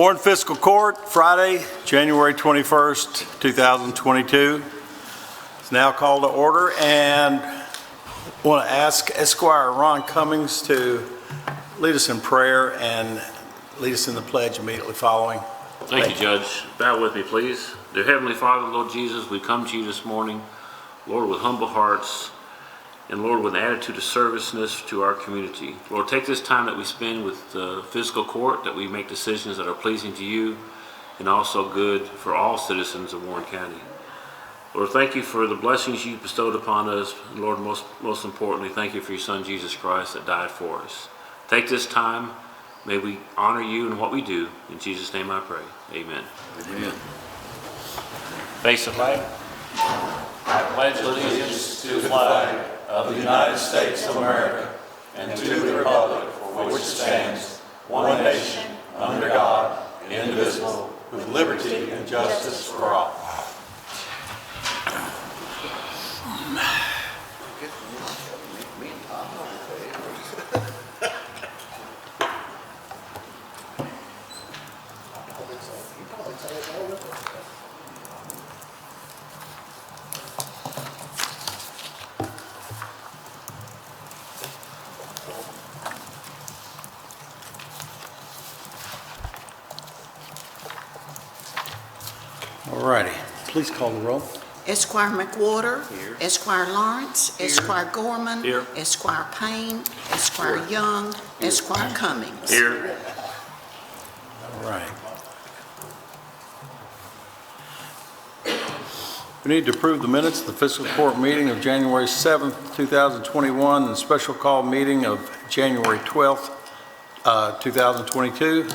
Warren Fiscal Court, Friday, January 21st, 2022. It's now called to order, and I want to ask Esquire Ron Cummings to lead us in prayer and lead us in the pledge immediately following. Thank you, Judge. Bow with me, please. Dear Heavenly Father, Lord Jesus, we come to you this morning, Lord, with humble hearts, and Lord, with an attitude of serviceness to our community. Lord, take this time that we spend with the fiscal court, that we make decisions that are pleasing to you and also good for all citizens of Warren County. Lord, thank you for the blessings you bestowed upon us. And Lord, most importantly, thank you for your Son, Jesus Christ, that died for us. Take this time. May we honor you in what we do. In Jesus' name I pray. Amen. Amen. Face the flag. I pledge allegiance to the flag of the United States of America and to the republic for which it stands, one nation, under God, indivisible, with liberty and justice for all. All righty, please call the roll. Esquire McWhorter. Here. Esquire Lawrence. Here. Esquire Gorman. Here. Esquire Payne. Esquire Young. Esquire Cummings. Here. All right. We need to approve the minutes of the fiscal court meeting of January 7th, 2021, and special call meeting of January 12th, 2022.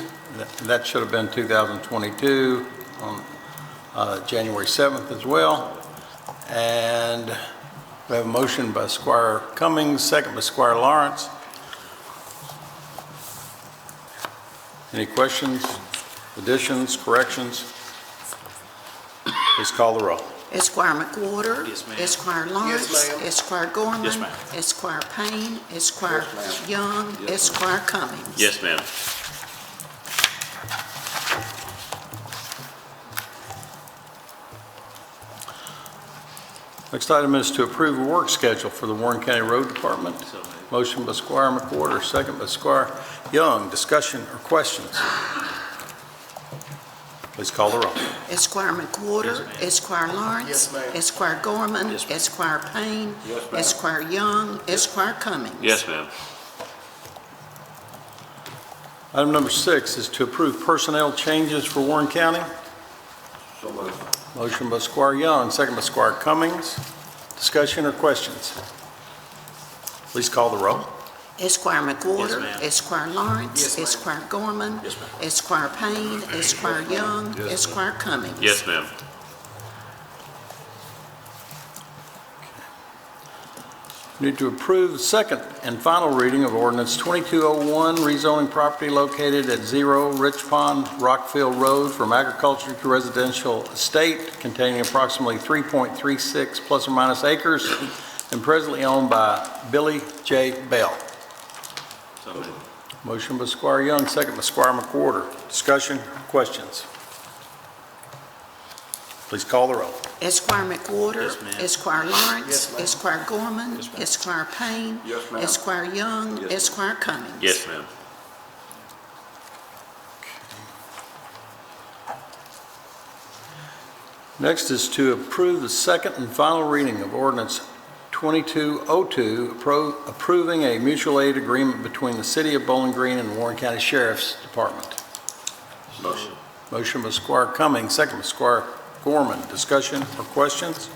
That should have been 2022 on January 7th as well. And we have a motion by Squire Cummings, second by Squire Lawrence. Any questions, additions, corrections? Please call the roll. Esquire McWhorter. Yes, ma'am. Esquire Lawrence. Yes, ma'am. Esquire Gorman. Yes, ma'am. Esquire Payne. Esquire Young. Yes, Esquire Cummings. Yes, ma'am. Next item is to approve a work schedule for the Warren County Road Department. Motion by Squire McWhorter, second by Squire Young. Discussion or questions? Please call the roll. Esquire McWhorter. Esquire Lawrence. Yes, ma'am. Esquire Gorman. Yes, ma'am. Esquire Payne. Yes, ma'am. Esquire Young. Esquire Cummings. Yes, ma'am. Item number 6 is to approve personnel changes for Warren County. So moved. Motion by Squire Young, second by Squire Cummings. Discussion or questions? Please call the roll. Esquire McWhorter. Yes, ma'am. Esquire Lawrence. Yes, ma'am. Esquire Gorman. Yes, ma'am. Esquire Payne. Esquire Young. Yes, Esquire Cummings. Yes, ma'am. Need to approve the second and final reading of Ordinance 2201, rezoning property located at 0 Rich Pond Rockfield Road from agriculture to residential estate containing approximately 3.36 plus or minus acres and presently owned by Billy J. Bell. So moved. Motion by Squire Young, second by Squire McWhorter. Discussion, questions? Please call the roll. Esquire McWhorter. Yes, ma'am. Esquire Lawrence. Yes, ma'am. Esquire Gorman. Yes, ma'am. Esquire Payne. Yes, ma'am. Esquire Young. Yes, ma'am. Esquire Cummings. Yes, ma'am. Next is to approve the second and final reading of Ordinance 2202, approving a mutual aid agreement between the City of Bowling Green and Warren County Sheriff's Department. Motion. Motion by Squire Cummings, second by Squire Gorman. Discussion or questions?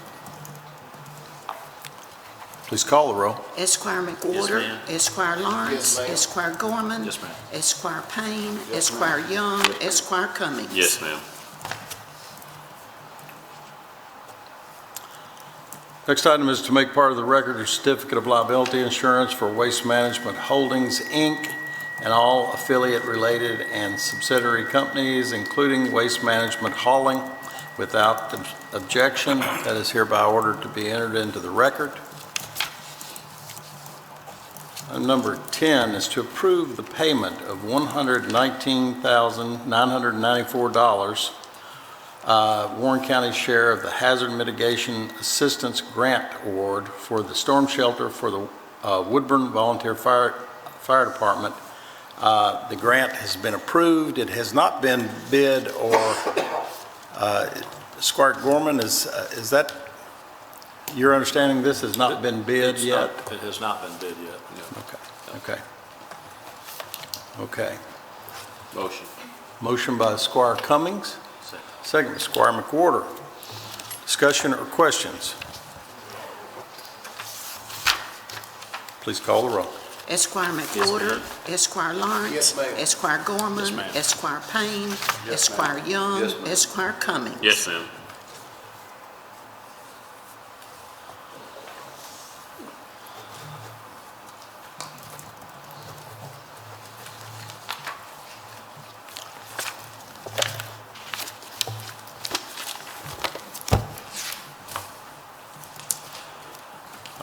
Please call the roll. Esquire McWhorter. ma'am. Esquire Lawrence. Yes, ma'am. Esquire Gorman. Yes, ma'am. Esquire Payne. Esquire Young. Esquire Cummings. Yes, ma'am. Next item is to make part of the record a certificate of liability insurance for Waste Management Holdings, Inc., and all affiliate-related and subsidiary companies, including Waste Management Hauling, without objection. That is hereby ordered to be entered into the record. Number 10 is to approve the payment of $119,994, Warren County share of the Hazard Mitigation Assistance Grant Award for the storm shelter for the Woodburn Volunteer Fire Department. The grant has been approved. It has not been bid or, Squire Gorman, is that your understanding? This has not been bid yet? It has not been bid yet. Okay. Motion. Motion by Squire Cummings, second by Squire McWhorter. Discussion or questions? Please call the roll. Esquire McWhorter. Esquire Lawrence. Yes, ma'am. Esquire Gorman. Yes, ma'am. Esquire Payne. Esquire Young. Yes, ma'am. Esquire Cummings. Yes, ma'am.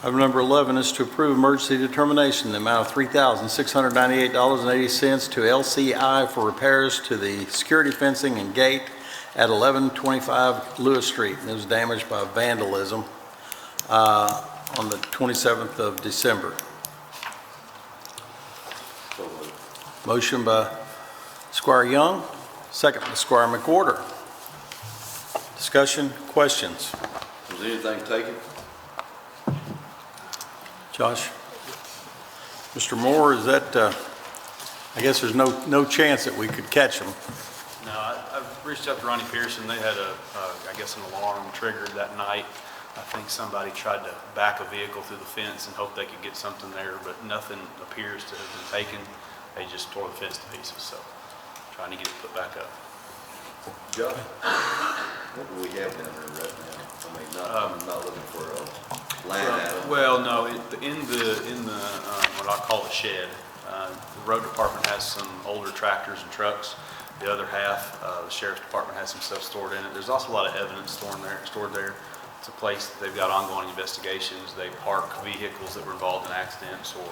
Item number 11 is to approve emergency determination in the amount of $3,698.80 to LCI for repairs to the security fencing and gate at 1125 Lewis Street. It was damaged by vandalism on the 27th of December. Motion by Squire Young, second by Squire McWhorter. Discussion, questions? Was anything taken? Josh? Mr. Moore, is that, I guess there's no chance that we could catch them. No, I reached out to Ronnie Pearson. They had I guess an alarm triggered that night. I think somebody tried to back a vehicle through the fence and hope they could get something there, but nothing appears to have been taken. They just tore the fence to pieces, so trying to get it put back up. Josh, what do we have down there right now? I mean, I'm not looking for a line item. Well, no, in the what I call the shed, the road department has some older tractors and trucks. The other half, the sheriff's department has some stuff stored in it. There's also a lot of evidence stored there. It's a place that they've got ongoing investigations. They park vehicles that were involved in accidents or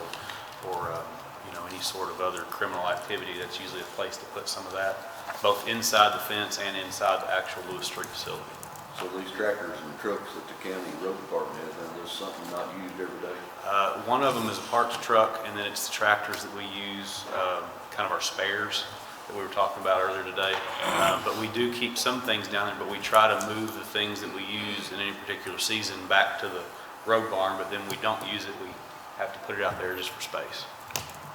any sort of other criminal activity. That's usually a place to put some of that, both inside the fence and inside the actual Lewis Street facility. So these tractors and trucks that the county road department has, and there's something not used every day? One of them is a parked truck, and then it's the tractors that we use, kind of our spares that we were talking about earlier today. But we do keep some things down there, but we try to move the things that we use in any particular season back to the road barn, but then we don't use it. We have to put it out there just for space.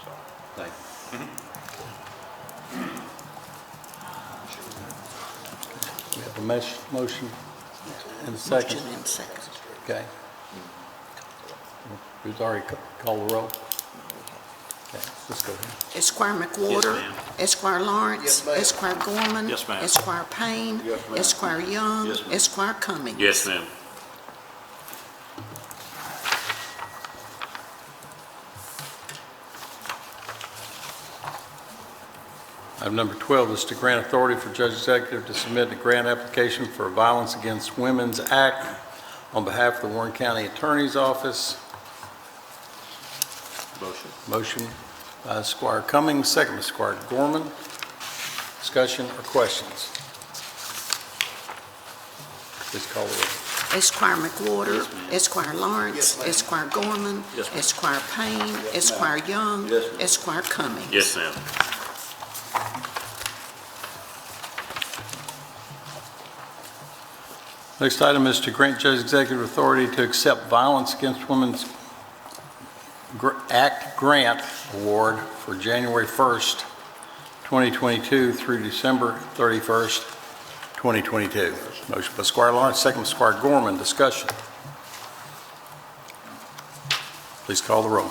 So. Thank you. We have a motion and a second. Motion and second. Okay. Who's already called the roll? Okay, let's go ahead. Esquire McWhorter. Yes, ma'am. Esquire Lawrence. Yes, ma'am. Esquire Gorman. Yes, ma'am. Esquire Payne. Yes, ma'am. Esquire Young. Yes, ma'am. Esquire Cummings. Yes, ma'am. Item number 12 is to grant authority for Judge Executive to submit a grant application for a Violence Against Women's Act on behalf of the Warren County Attorney's Office. Motion by Squire Cummings, second by Squire Gorman. Discussion or questions? Please call the roll. Esquire McWhorter. Esquire Lawrence. Yes, ma'am. Esquire Gorman. Yes, ma'am. Esquire Payne. Esquire Young. Yes, ma'am. Esquire Cummings. Yes, ma'am. Next item is to grant Judge Executive authority to accept Violence Against Women's Act Grant Award for January 1st, 2022 through December 31st, 2022. Motion by Squire Lawrence, second by Squire Gorman. Discussion. Please call the roll.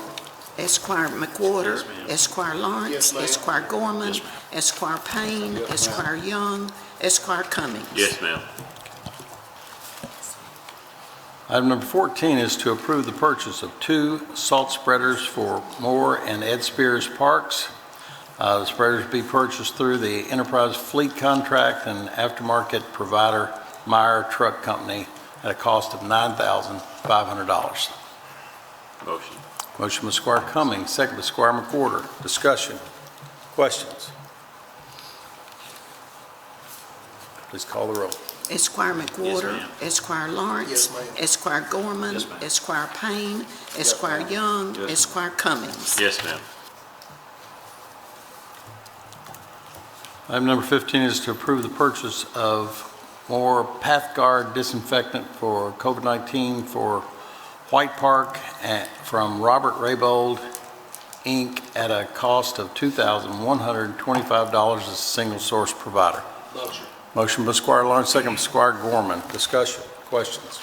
Esquire McWhorter. Yes, ma'am. Esquire Lawrence. Yes, ma'am. Esquire Gorman. Yes, ma'am. Esquire Payne. Esquire Young. Esquire Cummings. Yes, ma'am. Item number 14 is to approve the purchase of 2 salt spreaders for Moore and Ed Spears Parks. The spreaders be purchased through the Enterprise Fleet Contract and aftermarket provider Meyer Truck Company at a cost of $9,500. Motion. Motion by Squire Cummings, second by Squire McWhorter. Discussion. Questions? Please call the roll. Esquire McWhorter. ma'am. Esquire Lawrence. Yes, ma'am. Esquire Gorman. Yes, ma'am. Esquire Payne. Esquire Young. Yes, ma'am. Esquire Cummings. Yes, ma'am. Item number 15 is to approve the purchase of more PathGuard disinfectant for COVID-19 for White Park from Robert Raybold, Inc. at a cost of $2,125 as a single source provider. Motion. Motion by Squire Lawrence, second by Squire Gorman. Discussion. Questions?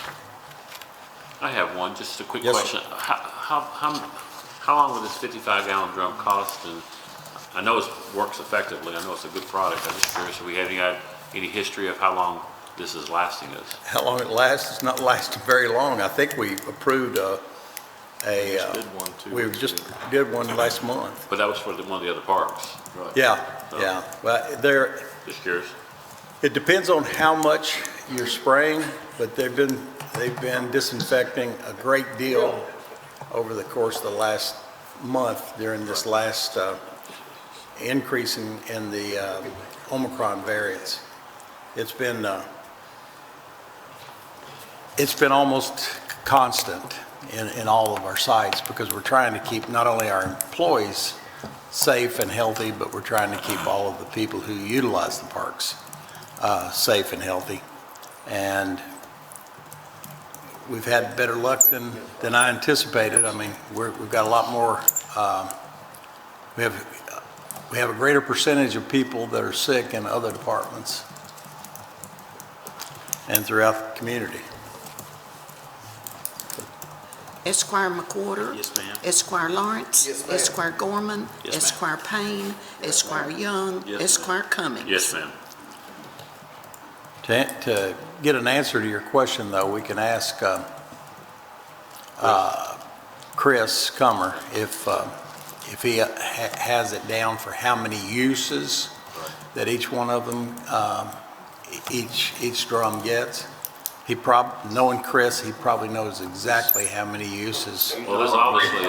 I have one, just a quick Yes, sir. question. How long will this 55-gallon drum cost? And I know it works effectively. I know it's a good product. I'm just curious, have we had any history of how long this is lasting us? How long it lasts? It's not lasting very long. I think we approved we just did one last month. But that was for one of the other parks. Yeah. Well, Just curious. it depends on how much you're spraying, but they've been disinfecting a great deal over the course of the last month during this last increase in the Omicron variants. It's been almost constant in all of our sites because we're trying to keep not only our employees safe and healthy, but we're trying to keep all of the people who utilize the parks safe and healthy. And we've had better luck than I anticipated. I mean, we've got a lot more, we have a greater percentage of people that are sick in other departments and throughout the community. Esquire McWhorter. Yes, ma'am. Esquire Lawrence. Yes, ma'am. Esquire Gorman. Yes, ma'am. Esquire Payne. Esquire Young. Yes, ma'am. Esquire Cummings. Yes, ma'am. To get an answer to your question, though, we can ask Chris Comer if he has it down for how many uses that each one of them, each drum gets. Knowing Chris, he probably knows exactly how many uses. Well, there's obviously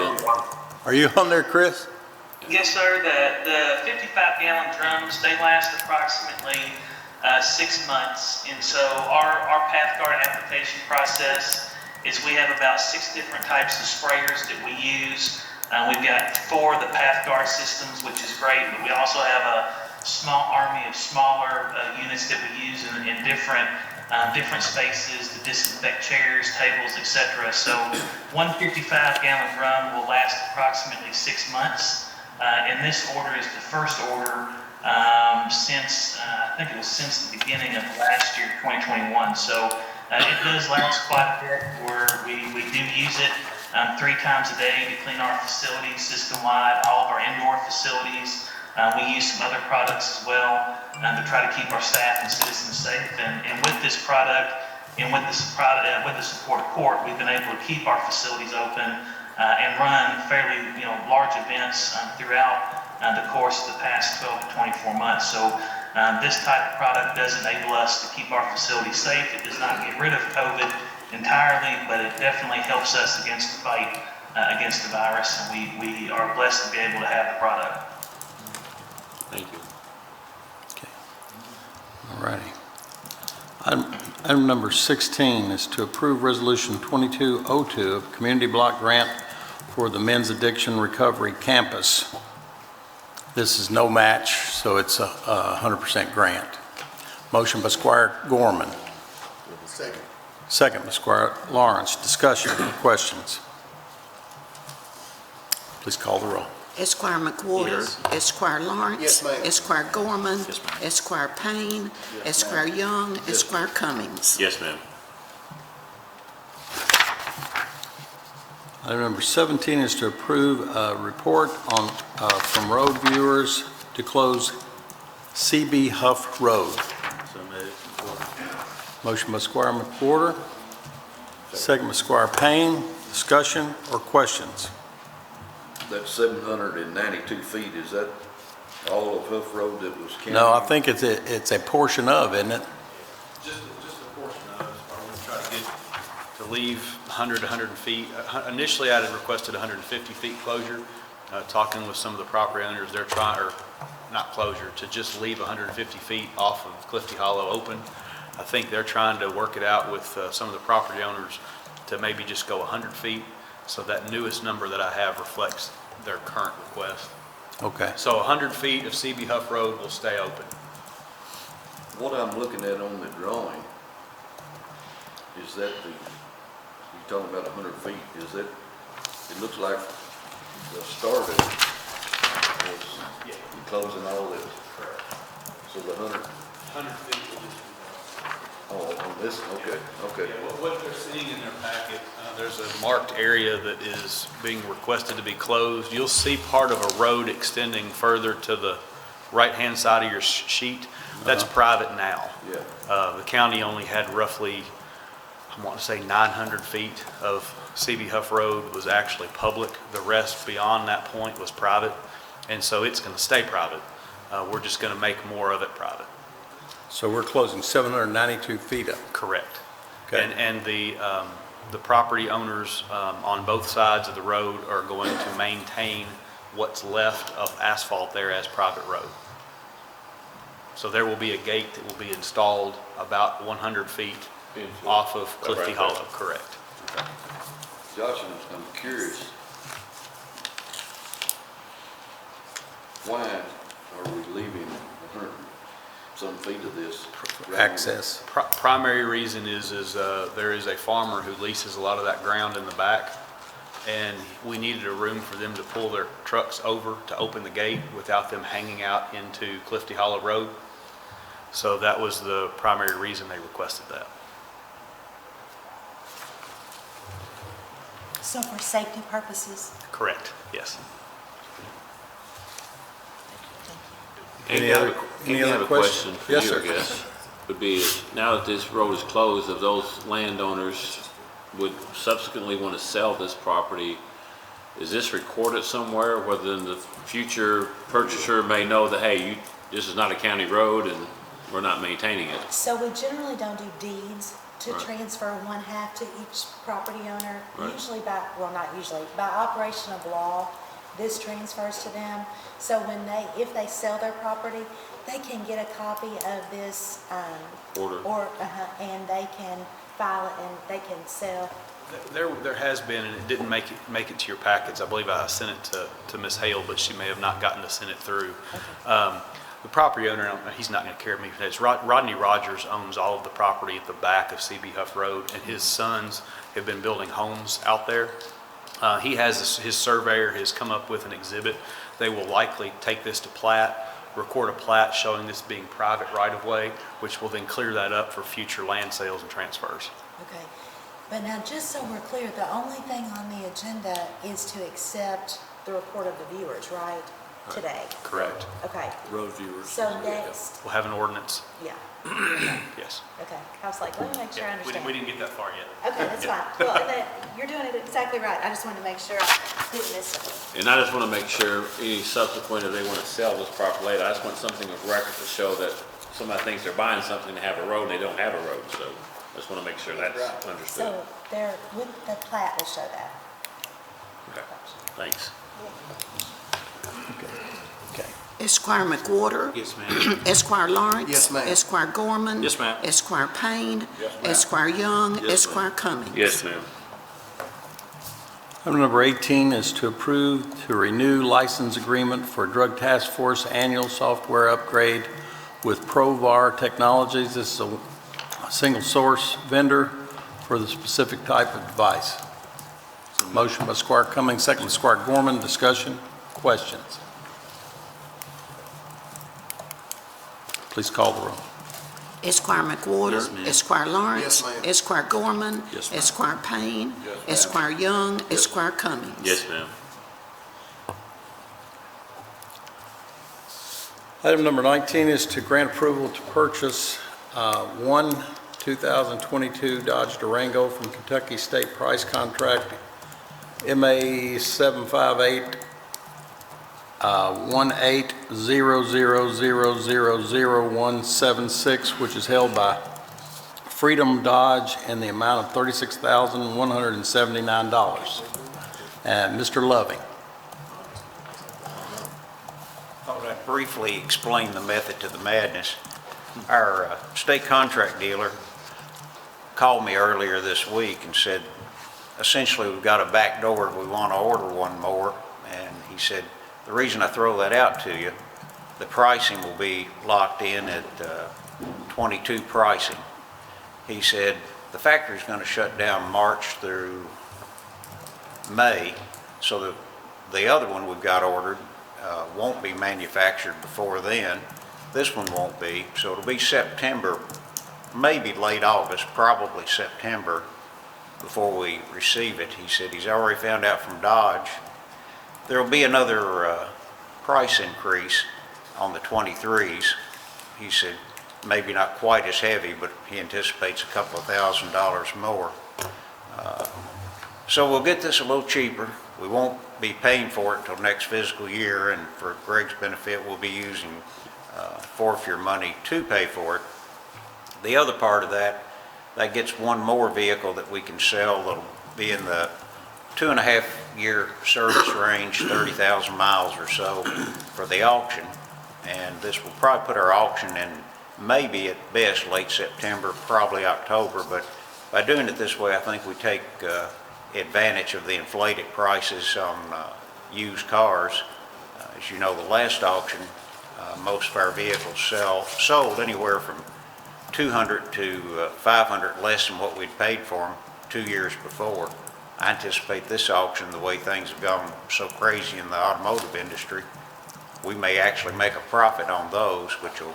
Are you on there, Chris? Yes, sir. The 55-gallon drums, they last approximately 6 months. And so our PathGuard application process is we have about 6 different types of sprayers that we use. We've got 4 of the PathGuard systems, which is great, but we also have a small army of smaller units that we use in different spaces to disinfect chairs, tables, etc. So one 55-gallon drum will last approximately 6 months. And this order is the first order since I think it was since the beginning of last year, 2021. So it does last quite a bit. We do use it 3 times a day to clean our facilities system-wide, all of our indoor facilities. We use some other products as well to try to keep our staff and citizens safe. And with this product and with the support of court, we've been able to keep our facilities open and run fairly large events throughout the course of the past 12 to 24 months. So this type of product does enable us to keep our facilities safe. It does not get rid of COVID entirely, but it definitely helps us against the fight against the virus. And we are blessed to be able to have the product. Thank you. Okay. All righty. Item number 16 is to approve Resolution 2202 of Community Block Grant for the Men's Addiction Recovery Campus. This is no match, so it's a 100% grant. Motion by Squire Gorman. Second. Second by Squire Lawrence. Discussion, questions? Please call the roll. Esquire McWhorter. Yes. Esquire Lawrence. Yes, ma'am. Esquire Gorman. Yes, ma'am. Esquire Payne. Esquire Young. Esquire Cummings. Yes, ma'am. Item number 17 is to approve a report from road viewers to close CB Huff Road. So moved. Motion by Squire McWhorter, second by Squire Payne. Discussion or questions? That 792 feet, is that all of Hoof Road that was counted? No, I think it's a portion of, isn't it? Just a portion of it. I want to try to get to leave 100, 100 feet. Initially, I had requested 150 feet closure. Talking with some of the property owners, they're trying, or not closure, to just leave 150 feet off of Clifty Hollow open. I think they're trying to work it out with some of the property owners to maybe just go 100 feet. So that newest number that I have reflects their current request. Okay. So 100 feet of CB Huff Road will stay open. What I'm looking at on the drawing, is that you're talking about 100 feet, is that, it looks like the start of it was closing all this. Correct. So the 100, 100 feet will just be oh, on this, okay. Yeah, what they're seeing in their packet, there's a marked area that is being requested to be closed. You'll see part of a road extending further to the right-hand side of your sheet. That's private now. Yeah. The county only had roughly, I want to say 900 feet of CB Huff Road was actually public. The rest beyond that point was private, and so it's going to stay private. We're just going to make more of it private. So we're closing 792 feet up. Correct. Okay. And the property owners on both sides of the road are going to maintain what's left of asphalt there as private road. So there will be a gate that will be installed about 100 feet off of Clifty Hollow, correct. Josh, I'm curious, why are we leaving 100 some feet of this? Access. Primary reason is there is a farmer who leases a lot of that ground in the back, and we needed a room for them to pull their trucks over to open the gate without them hanging out into Clifty Hollow Road. So that was the primary reason they requested that. So for safety purposes? Correct, yes. Any other question for Yes, you, sir. I guess, would be, now that this road is closed, if those landowners would subsequently want to sell this property, is this recorded somewhere where then the future purchaser may know that, hey, this is not a county road and we're not maintaining it? So we generally don't do deeds to Right. transfer one half to each property owner. Right. Usually not usually, by operation of law, this transfers to them. So if they sell their property, they can get a copy of this, Order. and they can file it and they can sell. There has been, and it didn't make it to your packets. I believe I sent it to Ms. Hale, but she may have not gotten to send it through. The property owner, he's not going to care me for this. Rodney Rogers owns all of the property at the back of CB Huff Road, and his sons have been building homes out there. He has his surveyor has come up with an exhibit. They will likely take this to plat, record a plat showing this being private right-of-way, which will then clear that up for future land sales and transfers. Okay. But now, just so we're clear, the only thing on the agenda is to accept the report of the viewers, right? Today. Correct. Okay. Road viewers. So next, We'll have an ordinance. yeah, Yes. okay. I was like, let me make sure I understand. We didn't get that far yet. Okay, that's fine. Well, you're doing it exactly right. I just wanted to make sure I didn't miss something. And I just want to make sure any subsequent, if they want to sell this property later, I just want something of record to show that somebody thinks they're buying something to have a road and they don't have a road. So I just want to make sure that's understood. So with the plat will show that. Okay, thanks. Okay. Esquire McWhorter. Yes, ma'am. Esquire Lawrence. Yes, ma'am. Esquire Gorman. Yes, ma'am. Esquire Payne. Yes, ma'am. Esquire Young. Yes, ma'am. Esquire Cummings. Yes, ma'am. Item number 18 is to approve to renew license agreement for Drug Task Force annual software upgrade with Provar Technologies. This is a single source vendor for the specific type of device. Motion by Squire Cummings, second by Squire Gorman. Discussion, questions? Please call the roll. Esquire McWhorter. Yes, ma'am. Esquire Lawrence. Yes, ma'am. Esquire Gorman. Yes, ma'am. Esquire Payne. Yes, ma'am. Esquire Young. Esquire Cummings. Yes, ma'am. Item number 19 is to grant approval to purchase one 2022 Dodge Durango from Kentucky State Price Contract MA 758 1800000176, which is held by Freedom Dodge in the amount of $36,179. And Mr. Loving. Thought I'd briefly explain the method to the madness. Our state contract dealer called me earlier this week and said, essentially, we've got a back door, we want to order one more. And he said, the reason I throw that out to you, the pricing will be locked in at 22 pricing. He said, the factory's going to shut down March through May, so the other one we've got ordered won't be manufactured before then. This one won't be, so it'll be September, maybe late August, probably September before we receive it. He said he's already found out from Dodge there'll be another price increase on the 23s. He said maybe not quite as heavy, but he anticipates a couple of $1,000s more. So we'll get this a little cheaper. We won't be paying for it until next fiscal year, and for Greg's benefit, we'll be using forfeiture money to pay for it. The other part of that gets one more vehicle that we can sell that'll be in the 2.5-year service range, 30,000 miles or so for the auction. And this will probably put our auction in maybe at best late September, probably October. But by doing it this way, I think we take advantage of the inflated prices on used cars. As you know, the last auction, most of our vehicles sold anywhere from 200 to 500 less than what we'd paid for them 2 years before. I anticipate this auction, the way things have gone so crazy in the automotive industry, we may actually make a profit on those, which will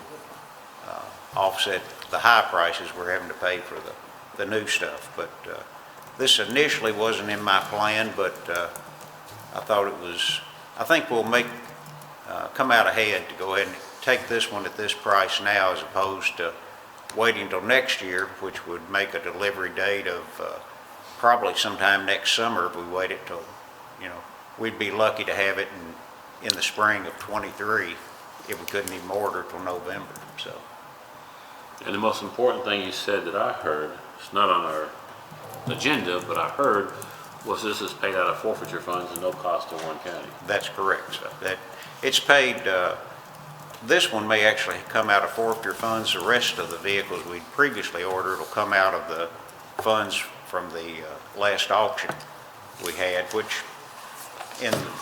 offset the high prices we're having to pay for the new stuff. But this initially wasn't in my plan, but I think we'll come out ahead to go ahead and take this one at this price now, as opposed to waiting till next year, which would make a delivery date of probably sometime next summer. If we waited till, we'd be lucky to have it in the spring of '23 if we couldn't even order till November. So. And the most important thing you said that I heard, it's not on our agenda, but I heard, was this is paid out of forfeiture funds and no cost to Warren County. That's correct. That it's paid. This one may actually come out of forfeiture funds. The rest of the vehicles we'd previously ordered will come out of the funds from the last auction we had, which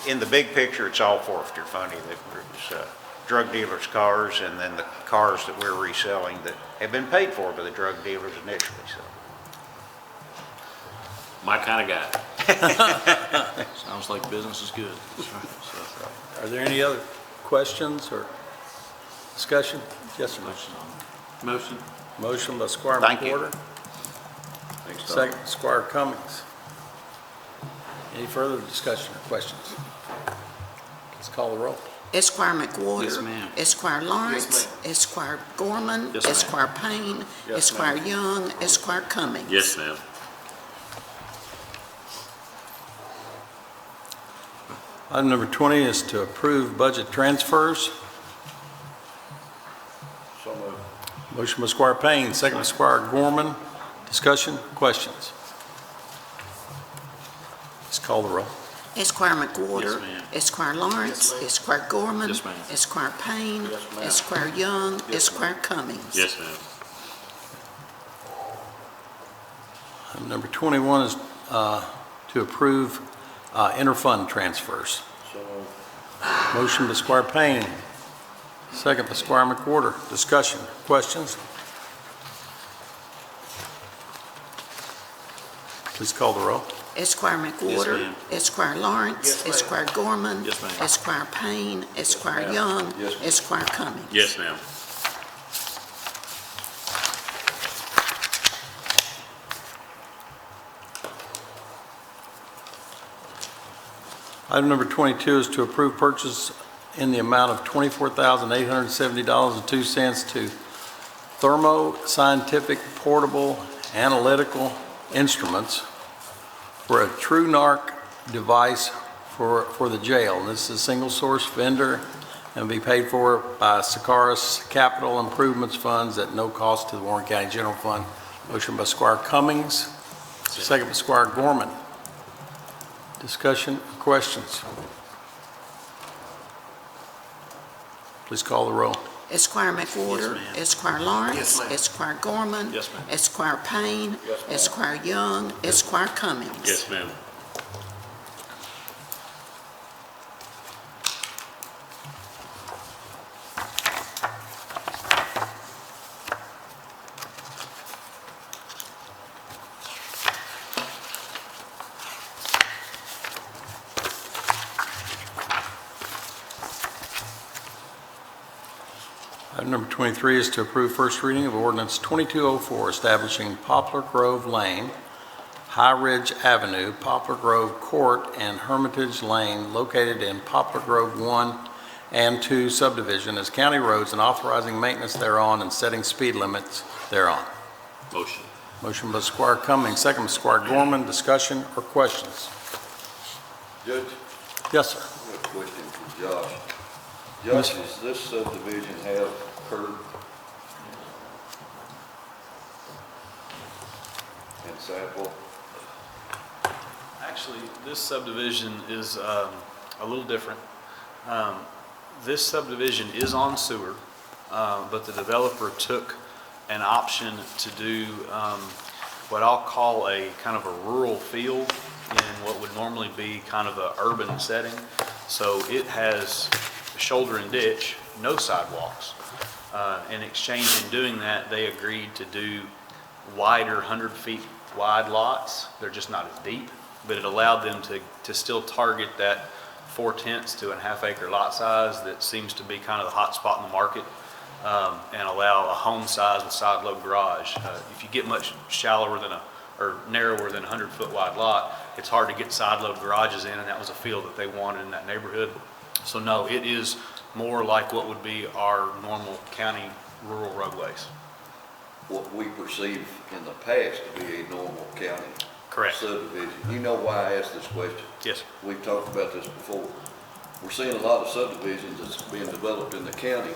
in the big picture, it's all forfeiture funding. It's drug dealers' cars, and then the cars that we're reselling that have been paid for by the drug dealers initially. So. My kind of guy. Sounds like business is good. Are there any other questions or discussion? Yes, sir. Motion. Motion by Squire Thank you. McWhorter. Second, Squire Cummings. Any further discussion or questions? Let's call the roll. Esquire McWhorter. Yes, ma'am. Esquire Lawrence. Esquire Gorman. Yes, ma'am. Esquire Payne. Esquire Young. Esquire Cummings. Yes, ma'am. Item number 20 is to approve budget transfers. So moved. Motion by Squire Payne, second by Squire Gorman. Discussion, questions? Let's call the roll. Esquire McWhorter. Yes, ma'am. Esquire Lawrence. Esquire Gorman. Yes, ma'am. Esquire Payne. Yes, ma'am. Esquire Young. Esquire Cummings. Yes, ma'am. Item number 21 is to approve interfund transfers. So moved. Motion by Squire Payne, second by Squire McWhorter. Discussion, questions? Please call the roll. Esquire McWhorter. ma'am. Esquire Lawrence. Yes, ma'am. Esquire Gorman. Yes, ma'am. Esquire Payne. Esquire Young. Yes, ma'am. Esquire Cummings. Yes, ma'am. Item number 22 is to approve purchase in the amount of $24,870.02 to Thermo Scientific Portable Analytical Instruments for a TrueNarc device for the jail. This is a single source vendor and will be paid for by Sakaris Capital Improvements Funds at no cost to the Warren County General Fund. Motion by Squire Cummings, second by Squire Gorman. Discussion, questions? Please call the roll. Esquire McWhorter. Yes, ma'am. Esquire Lawrence. Yes, ma'am. Esquire Gorman. Yes, ma'am. Esquire Payne. Yes, ma'am. Esquire Young. Esquire Cummings. Yes, ma'am. Item number 23 is to approve first reading of ordinance 2204, establishing Poplar Grove Lane, High Ridge Avenue, Poplar Grove Court, and Hermitage Lane located in Poplar Grove 1 and 2 subdivision as county roads and authorizing maintenance thereon and setting speed limits thereon. Motion. Motion by Squire Cummings, second by Squire Gorman. Discussion or questions? Judge, Yes, sir. I have a question for Josh. Josh, does this subdivision have curb and sidewalk? Actually, this subdivision is a little different. This subdivision is on sewer, but the developer took an option to do what I'll call a kind of a rural field in what would normally be kind of an urban setting. So it has a shoulder and ditch, no sidewalks. In exchange in doing that, they agreed to do wider 100 feet wide lots. They're just not as deep, but it allowed them to still target that 4/10 to a half-acre lot size that seems to be kind of the hot spot in the market, and allow a home size with side load garage. If you get much shallower than or narrower than a 100-foot wide lot, it's hard to get side load garages in, and that was a field that they wanted in that neighborhood. So no, it is more like what would be our normal county rural roadways. What we perceive in the past to be a normal county Correct. subdivision. You know why I asked this question? Yes. We've talked about this before. We're seeing a lot of subdivisions that's being developed in the county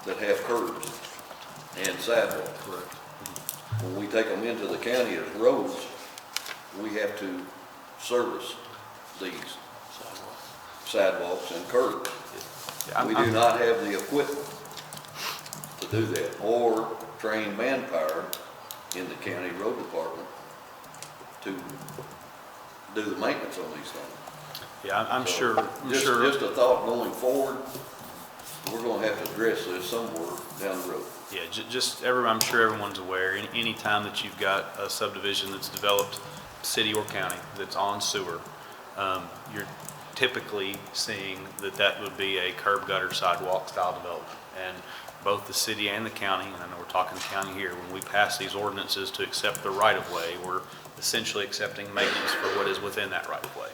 that have curbs and sidewalks. Correct. When we take them into the county as roads, we have to service these sidewalks and curbs. Yeah, We do not have the equipment to do that, or trained manpower in the county road department to do the maintenance on these things. Yeah, I'm sure. Just a thought going forward, we're gonna have to address this somewhere down the road. Yeah, I'm sure everyone's aware, any time that you've got a subdivision that's developed, city or county, that's on sewer, you're typically seeing that would be a curb gutter sidewalk style development. And both the city and the county, and I know we're talking county here, when we pass these ordinances to accept the right-of-way, we're essentially accepting maintenance for what is within that right-of-way.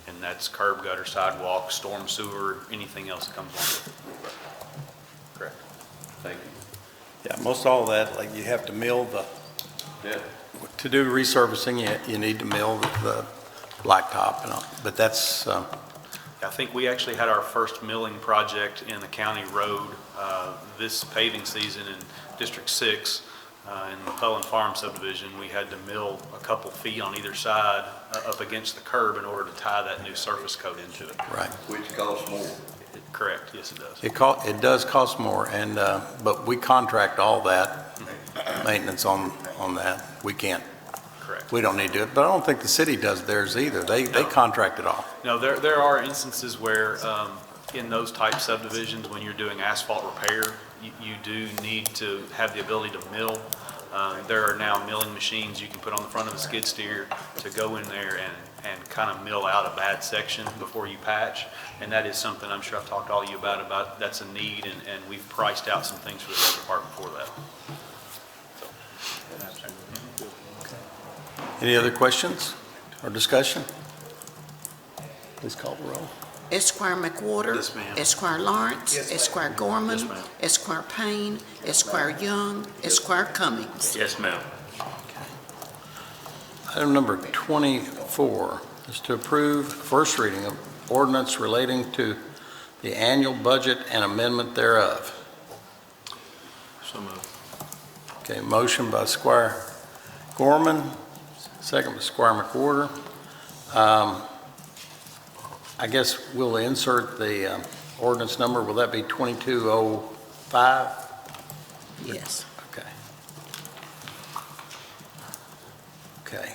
And that's curb gutter sidewalk, storm sewer, anything else that comes along with it. Correct. Thank you. Yeah, most all of that, like you have to mill Yeah. to do resurfacing, you need to mill the blacktop and all, but that's, I think we actually had our first milling project in the county road this paving season in District 6 in the Cullen Farm subdivision. We had to mill a couple feet on either side up against the curb in order to tie that new surface coat into it. right. Which costs more. Correct, yes it does. It does cost more, and, but we contract all that maintenance on that. We can't, Correct. we don't need to do it, but I don't think the city does theirs either. They contract it all. No, there are instances where in those type subdivisions, when you're doing asphalt repair, you do need to have the ability to mill. There are now milling machines you can put on the front of a skid steer to go in there and kind of mill out a bad section before you patch. And that is something I'm sure I've talked to all you about that's a need, and we've priced out some things for the road department for that. Any other questions or discussion? Please call the roll. Esquire McWhorter. Yes, ma'am. Esquire Lawrence. Esquire Gorman. Yes, ma'am. Esquire Payne. Esquire Young. Esquire Cummings. Yes, ma'am. Item number 24 is to approve first reading of ordinance relating to the annual budget and amendment thereof. So moved. Okay, motion by Squire Gorman, second by Squire McWhorter. I guess we'll insert the ordinance number. Will that be 2205? Yes. Okay. Okay.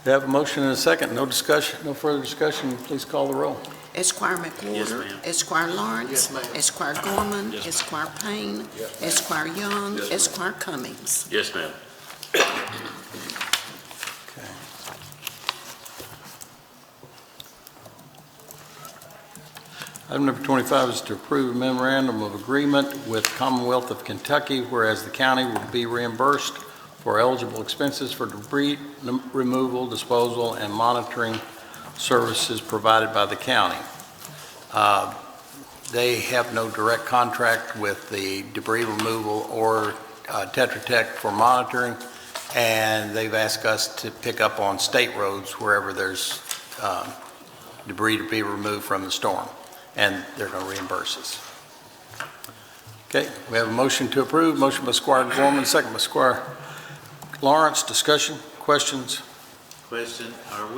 We have a motion and a second. No discussion, no further discussion. Please call the roll. Esquire McWhorter. Yes, ma'am. Esquire Lawrence. Yes, ma'am. Esquire Gorman. Yes, ma'am. Esquire Payne. Yes, ma'am. Esquire Young. Yes, ma'am. Esquire Cummings. Yes, ma'am. Okay. Item number 25 is to approve a memorandum of agreement with Commonwealth of Kentucky, whereas the county will be reimbursed for eligible expenses for debris removal, disposal, and monitoring services provided by the county. They have no direct contract with the debris removal or Tetra Tech for monitoring, and they've asked us to pick up on state roads wherever there's debris to be removed from the storm, and they're going to reimburse us. Okay, we have a motion to approve. Motion by Squire Gorman, second by Squire Lawrence. Discussion, questions? Question, how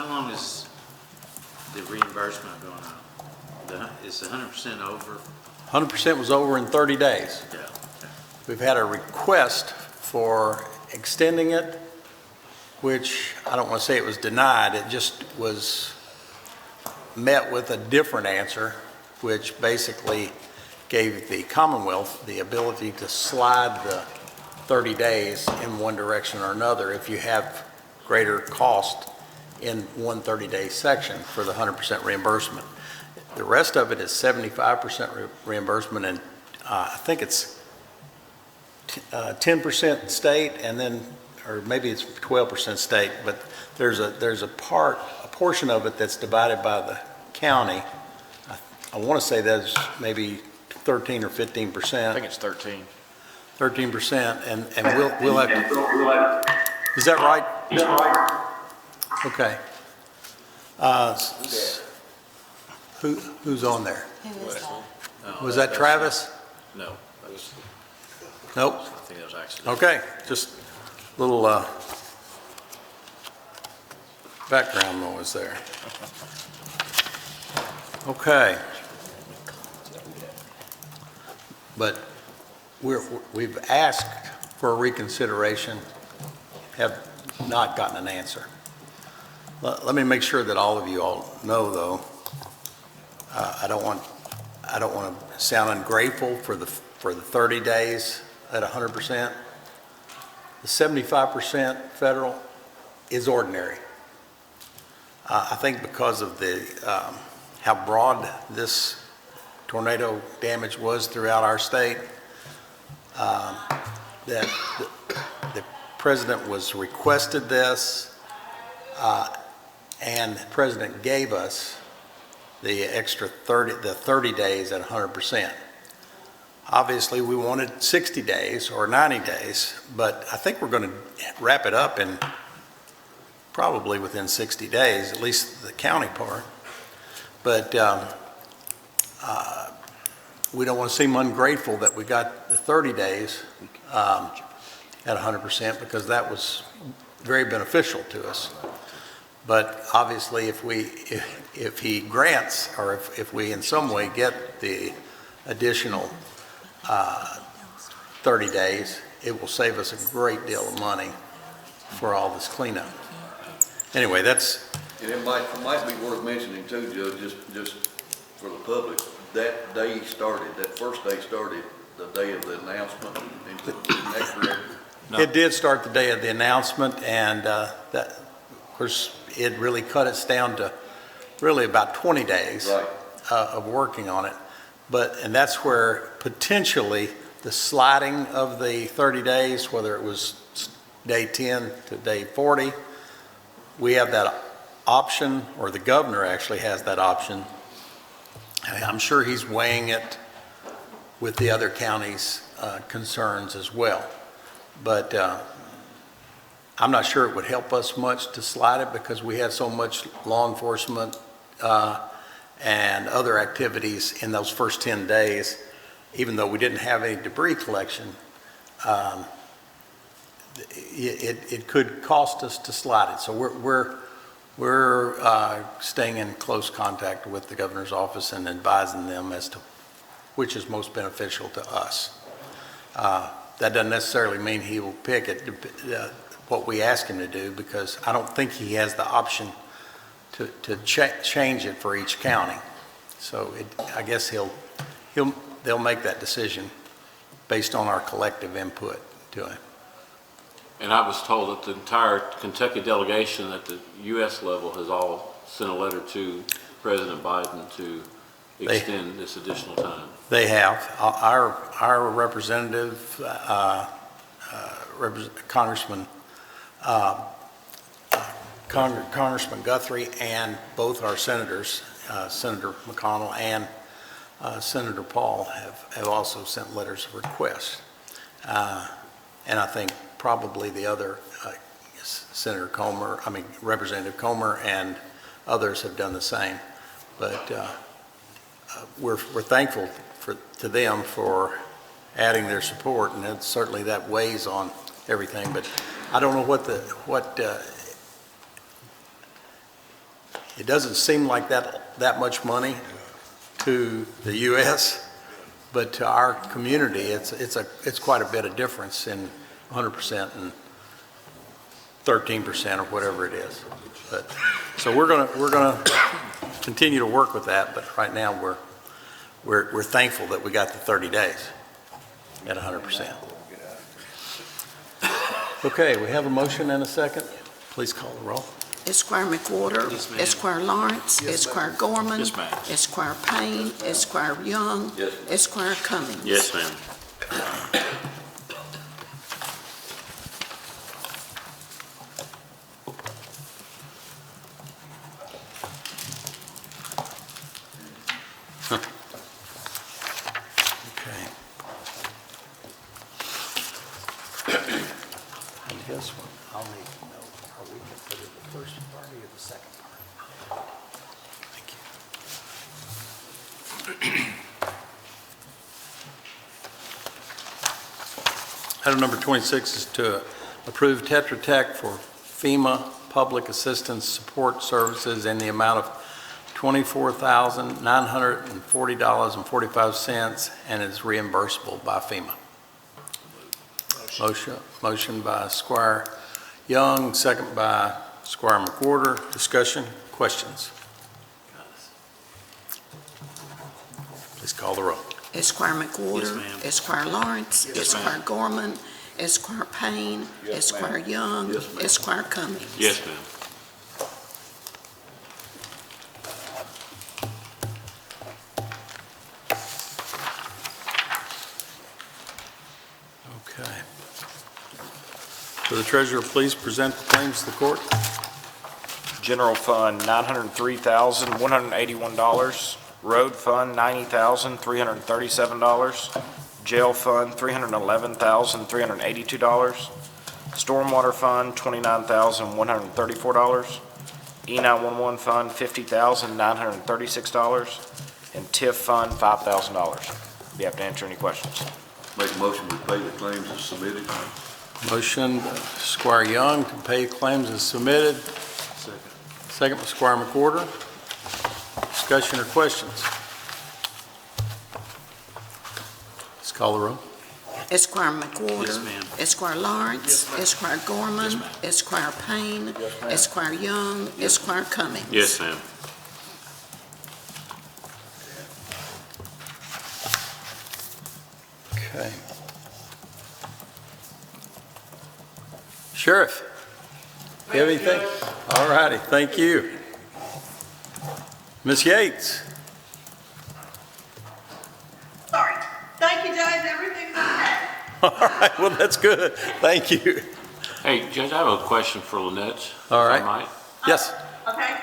long is the reimbursement going on? Is 100% over? 100% was over in 30 days. Yeah. We've had a request for extending it, which I don't want to say it was denied, it just was met with a different answer, which basically gave the Commonwealth the ability to slide the 30 days in one direction or another if you have greater cost in one 30-day section for the 100% reimbursement. The rest of it is 75% reimbursement, and I think it's 10% state, and then, or maybe it's 12% state, but there's a portion of it that's divided by the county. I want to say that's maybe 13 or 15%. I think it's 13. 13%, and we'll have to, is that right? Okay. Who's on there? Who is that? No, Was that Travis? No, that was, Nope. I think that was accident. Okay, just a little background noise there. Okay. But we've asked for a reconsideration, have not gotten an answer. Let me make sure that all of you all know, though, I don't want to sound ungrateful for the 30 days at 100%. The 75% federal is ordinary. I think because of the how broad this tornado damage was throughout our state, that the president was requested this, and the president gave us the extra 30 days at 100%. Obviously, we wanted 60 days or 90 days, but I think we're going to wrap it up in probably within 60 days, at least the county part. But we don't want to seem ungrateful that we got the 30 days at 100%, because that was very beneficial to us. But obviously, if he grants, or if we in some way get the additional 30 days, it will save us a great deal of money for all this cleanup. Anyway, that's... And it might be worth mentioning too, Judge, just for the public, that day started, that first day started the day of the announcement. Isn't that correct? No. It did start the day of the announcement, and that, of course, it really cut us down to really about 20 days Right. Of working on it. And that's where potentially the sliding of the 30 days, whether it was day 10 to day 40, we have that option, or the governor actually has that option. I'm sure he's weighing it with the other counties' concerns as well. But I'm not sure it would help us much to slide it, because we had so much law enforcement and other activities in those first 10 days even though we didn't have any debris collection, it could cost us to slide it. So we're staying in close contact with the governor's office and advising them as to which is most beneficial to us. That doesn't necessarily mean he will pick it, what we ask him to do, because I don't think he has the option to change it for each county. So I guess they'll make that decision based on our collective input to it. And I was told that the entire Kentucky delegation at the U.S. level has all sent a letter to President Biden to extend this additional time. They have. Our representative, Congressman Guthrie, and both our senators, Senator McConnell and Senator Paul, have also sent letters of request. And I think probably the other, Representative Comer and others have done the same. But we're thankful to them for adding their support, and certainly that weighs on everything. But I don't know it doesn't seem like that much money to the U.S., but to our community, it's quite a bit of difference in 100% and 13% or whatever it is. But so we're gonna continue to work with that. But right now we're thankful that we got the 30 days at 100%. Okay, we have a motion and a second. Please call the roll. Esquire McWhorter. Yes, ma'am. Esquire Lawrence. Esquire Gorman. Yes, ma'am. Esquire Payne. Esquire Young. Yes, ma'am. Esquire Cummings. Yes, ma'am. Okay. And this one, I'll need to know, are we considered the first party or the second party? Thank you. Item number 26 is to approve Tetra Tech for FEMA Public Assistance Support Services in the amount of $24,940.45 and is reimbursable by FEMA. Motion by Squire Young, second by Squire McWhorter. Discussion, questions? Please call the roll. Esquire McWhorter. Yes, ma'am. Esquire Lawrence. Esquire Gorman. Esquire Payne. Yes, ma'am. Esquire Young. Yes, ma'am. Esquire Cummings. Yes, ma'am. Okay. Will the treasurer please present the claims to the court? General Fund, $903,181. Road Fund, $90,337. Jail Fund, $311,382. Stormwater Fund, $29,134. E911 Fund, $50,936. And TIF Fund, $5,000. Be happy to answer any questions. Make a motion to pay the claims as submitted. Motion by Squire Young to pay claims as submitted. Second by Squire McWhorter. Discussion or questions? Let's call the roll. Esquire McWhorter. Yes, ma'am. Esquire Lawrence. Esquire Gorman. Yes, ma'am. Esquire Payne. Yes, ma'am. Esquire Young. Esquire Cummings. Yes, ma'am. Okay. Sheriff, you have anything? All righty, thank you. Ms. Yates? Sorry. Thank you, Judge. Everything's okay. All right, well, that's good. Thank you. Hey, Judge, I have a question for Lynette. All if right. I might. Yes. Okay.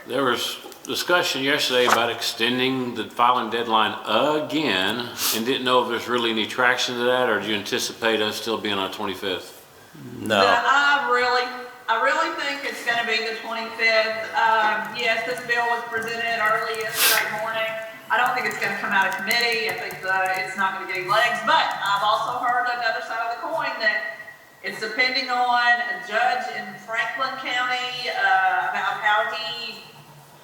There was discussion yesterday about extending the filing deadline again, and didn't know if there's really any traction to that, or do you anticipate us still being on 25th? No. I really think it's going to be the 25th. Yes, this bill was presented early yesterday morning. I don't think it's gonna come out of committee. I think it's not gonna get any legs, but I've also heard another side of the coin that it's depending on a judge in Franklin County, about how he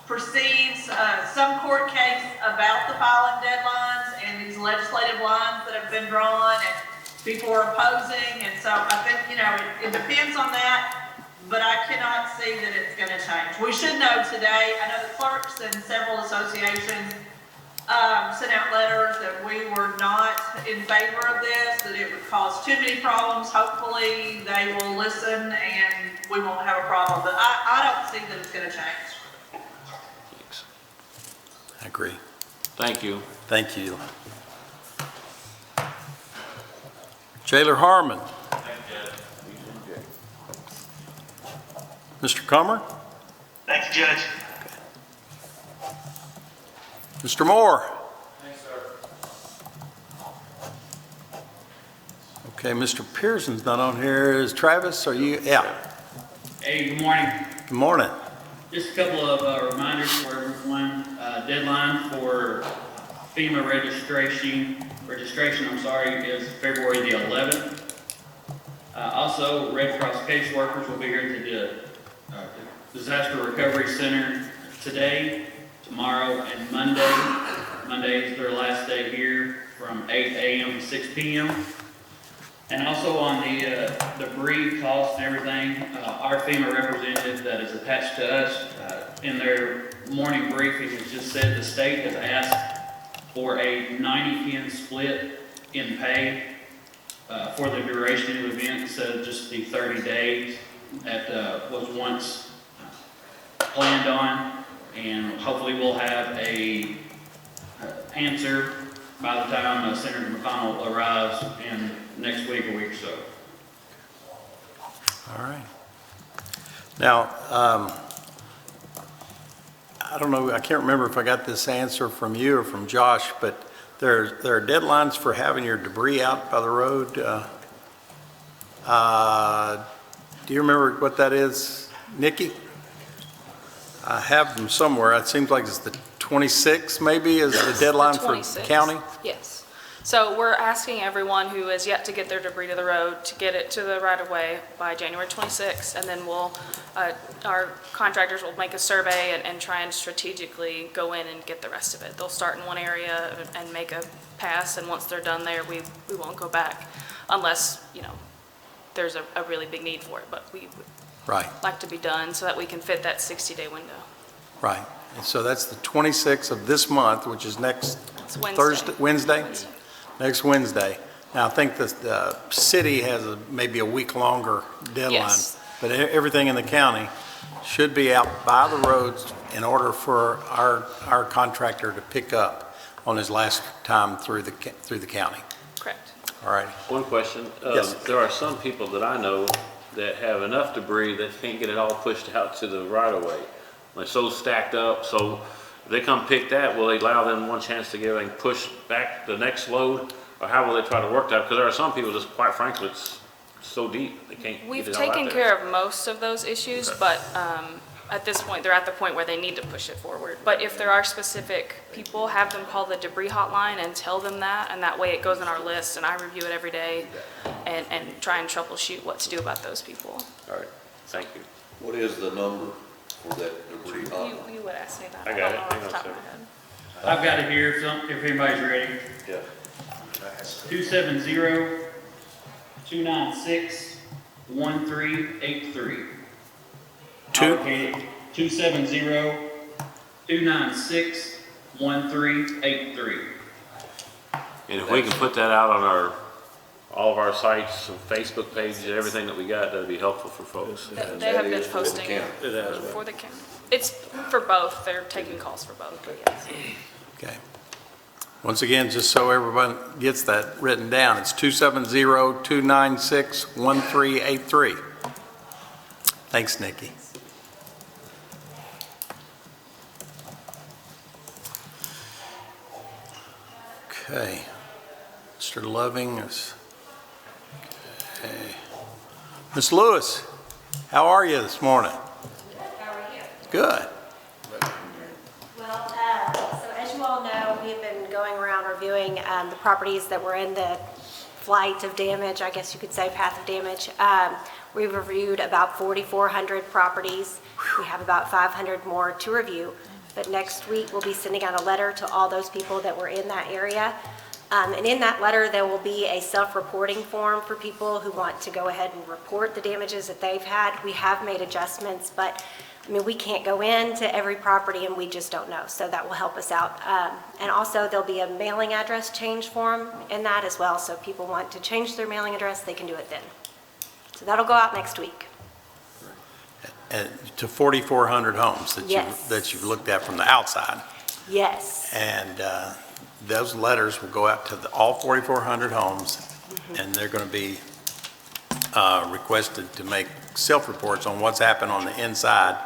perceives, some court case about the filing deadlines and these legislative lines that have been drawn and people are opposing. And so I think, it depends on that. But I cannot see that it's going to change. We should know today. I know the clerks and several associations sent out letters that we were not in favor of this, that it would cause too many problems. Hopefully they will listen and we won't have a problem. But I don't see that it's going to change. Thanks. I agree. Thank you. Thank you. Jailer Harmon. Mr. Comer? Thank you, Judge. Mr. Moore? Thanks, sir. Okay, Mr. Pearson's not on here. Is Travis, are you? Yeah. Hey, good morning. Good morning. Just a couple of reminders for everyone. Deadline for FEMA registration, is February the 11th. Also, Red Cross caseworkers will be here to the Disaster Recovery Center today, tomorrow, and Monday. Monday is their last day here from 8 a.m. to 6 p.m. And also on the debris cost and everything, our FEMA representative that is attached to us in their morning briefing has just said the state has asked for a 90-10 split in pay for the duration of the event instead of just the 30 days that was once planned on, and hopefully we'll have a answer by the time Senator McConnell arrives in next week or week or so. All right. Now, I don't know, I can't remember if I got this answer from you or from Josh, but there are deadlines for having your debris out by the road. Do you remember what that is, Nikki? I have them somewhere. It seems like it's the 26th maybe is the deadline for county? Yes. So we're asking everyone who has yet to get their debris to the road to get it to the right-of-way by January 26th, and then our contractors will make a survey and try and strategically go in and get the rest of it. They'll start in one area and make a pass, and once they're done there, we won't go back unless, there's a really big need for it, but we would like to be done so that we can fit that 60-day window. Right. And so that's the 26th of this month, which is next Wednesday. Next Wednesday. Now, I think the city has maybe a week longer deadline. Yes. But everything in the county should be out by the roads in order for our contractor to pick up on his last time through the county. Correct. All right. One question. Yes. There are some people that I know that have enough debris that can't get it all pushed out to the right of way. It's so stacked up, so if they come pick that, will they allow them one chance to get everything pushed back the next load? Or how will they try to work that? Because there are some people, just quite frankly, it's so deep, they can't We've get it all out taken there. care of most of those issues, Okay. but at this point, they're at the point where they need to push it forward. But if there are specific people, have them call the debris hotline and tell them that, and that way it goes on our list, and I review it every day and try and troubleshoot what to do about those people. All right, thank you. What is the number for that debris hotline? You would ask me that. I I got don't it. know Hang off the on top a of my second. head. I've got it here if anybody's ready. Yeah. 270-296-1383. Two? 270-296-1383. And if we can put that out on all of our sites, Facebook pages, everything that we got, that'd be helpful for folks. They have been posting county. for the county. It's for both. They're taking calls for both, but yes. Okay. Once again, just so everyone gets that written down, it's 270-296-1383. Thanks, Nikki. Okay. Mr. Loving is, okay. Ms. Lewis, how are you this morning? How are you? Good. Well, so as you all know, we the properties that were in the flight of damage, I guess you could say, path of damage. We've reviewed about 4,400 properties. We have about 500 more to review. But next week, we'll be sending out a letter to all those people that were in that area. And in that letter, there will be a self-reporting form for people who want to go ahead and report the damages that they've had. We have made adjustments, but I mean, we can't go into every property and we just don't know. So that will help us out. And also there'll be a mailing address change form in that as well. So if people want to change their mailing address, they can do it then. So that'll go out next week. And to 4,400 homes that Yes. that you've looked at from the outside. Yes. And those letters will go out to all 4,400 homes, and they're going to be requested to make self-reports on what's happened on the inside.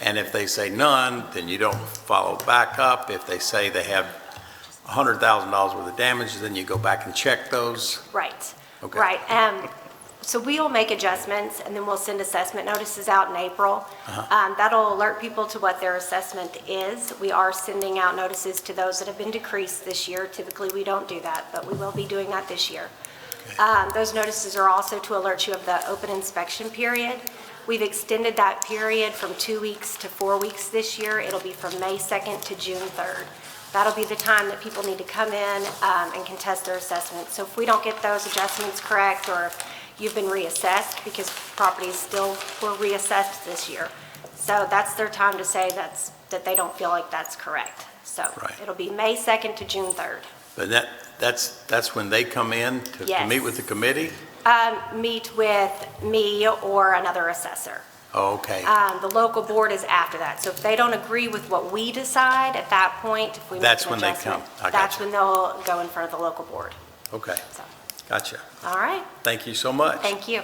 And if they say none, then you don't follow back up. If they say they have $100,000 worth of damage, then you go back and check those. Right. Okay. Right. So we'll make adjustments, and then we'll send assessment notices out in April. That'll alert people to what their assessment is. We are sending out notices to those that have been decreased this year. Typically, we don't do that, but we will be doing that this year. Those notices are also to alert you of the open inspection period. We've extended that period from 2 weeks to 4 weeks this year. It'll be from May 2nd to June 3rd. That'll be the time that people need to come in and contest their assessment. So if we don't get those adjustments correct, or if you've been reassessed, because properties still were reassessed this year. So that's their time to say that they don't feel like that's correct. So it'll be May 2nd to June 3rd. But that's when they come in to Yes. meet with the committee? Meet with me or another assessor. Oh, okay. The local board is after that. So if they don't agree with what we decide at that point, if we make That's an when they adjustment, come. I that's gotcha. when they'll go in front of the local board. Okay. So, Gotcha. all right. Thank you so much. Thank you.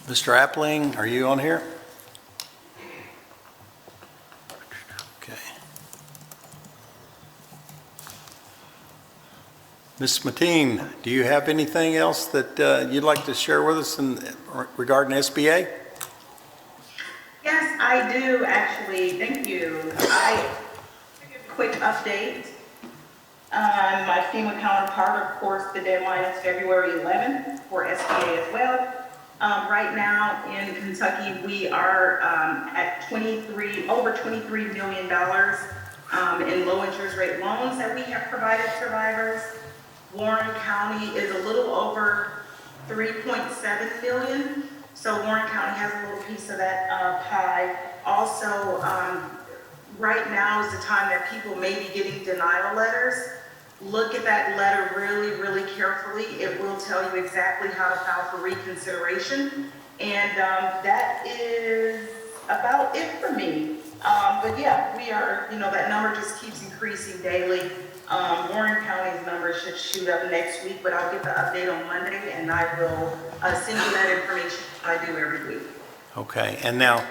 Mr. Appling, are you on here? Okay. Ms. Mateen, do you have anything else that you'd like to share with us regarding SBA? Yes, I do, actually. Thank you. Quick update. My FEMA counterpart, of course, the deadline is February 11th for SBA as well. Right now in Kentucky, we are at over $23 million in low interest rate loans that we have provided survivors. Warren County is a little over 3.7 million. So Warren County has a little piece of that pie. Also, right now is the time that people may be getting denial letters. Look at that letter really, really carefully. It will tell you exactly how to file for reconsideration. And that is about it for me. But yeah, we are, that number just keeps increasing daily. Warren County's number should shoot up next week, but I'll get the update on Monday, and I will send you that information I do every week. Okay. And now,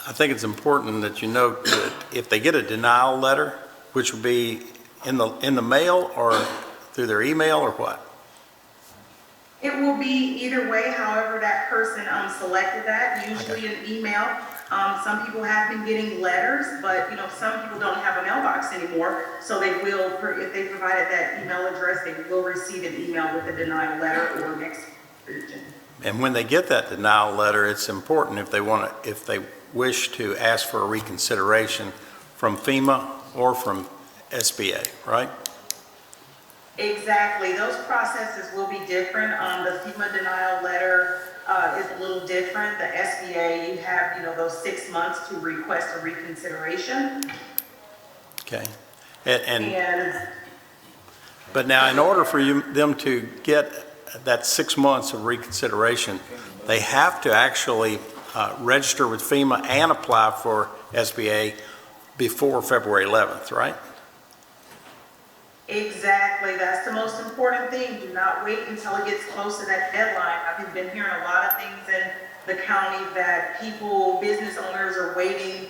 I think it's important that you note that if they get a denial letter, which would be in the mail or through their email or what? It will be either way, however that person selected that, usually an email. Some people have been getting letters, but some people don't have a mailbox anymore, so they will, if they provided that email address, they will receive an email with a denial letter or next version. And when they get that denial letter, it's important if they wish to ask for a reconsideration from FEMA or from SBA, right? Exactly. Those processes will be different. The FEMA denial letter is a little different. The SBA, you have, those 6 months to request a reconsideration. Okay. But now, in order for them to get that 6 months of reconsideration, they have to actually register with FEMA and apply for SBA before February 11th, right? Exactly. That's the most important thing. Do not wait until it gets close to that deadline. I've been hearing a lot of things in the county that business owners are waiting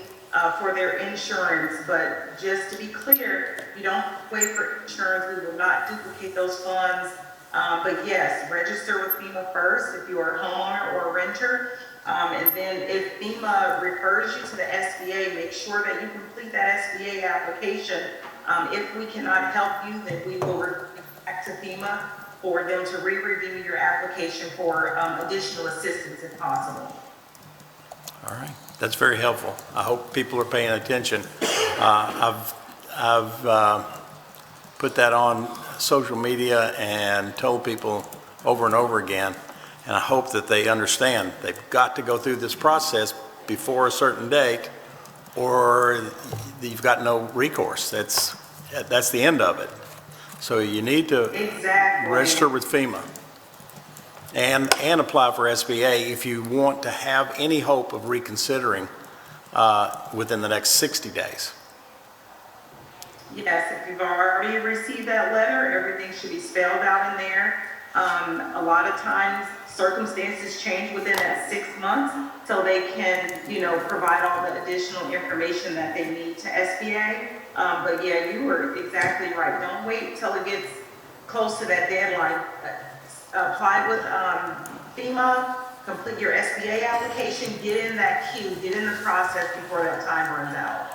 for their insurance. But just to be clear, you don't wait for insurance. We will not duplicate those funds. But yes, register with FEMA first if you are a homeowner or a renter. And then if FEMA refers you to the SBA, make sure that you complete that SBA application. If we cannot help you, then we will refer you back to FEMA for them to re-review your application for additional assistance if possible. All right, that's very helpful. I hope people are paying attention. I've put that on social media and told people over and over again, and I hope that they understand they've got to go through this process before a certain date, or you've got no recourse. That's the end of it. So you need to register with FEMA and apply for SBA if you want to have any hope of reconsidering within the next 60 days. Yes, if you've already received that letter, everything should be spelled out in there. A lot of times circumstances change within that 6 months, so they can, provide all the additional information that they need to SBA. But yeah, you were exactly right. Don't wait till it gets close to that deadline. Apply with FEMA, complete your SBA application, get in that queue, get in the process before that time runs out.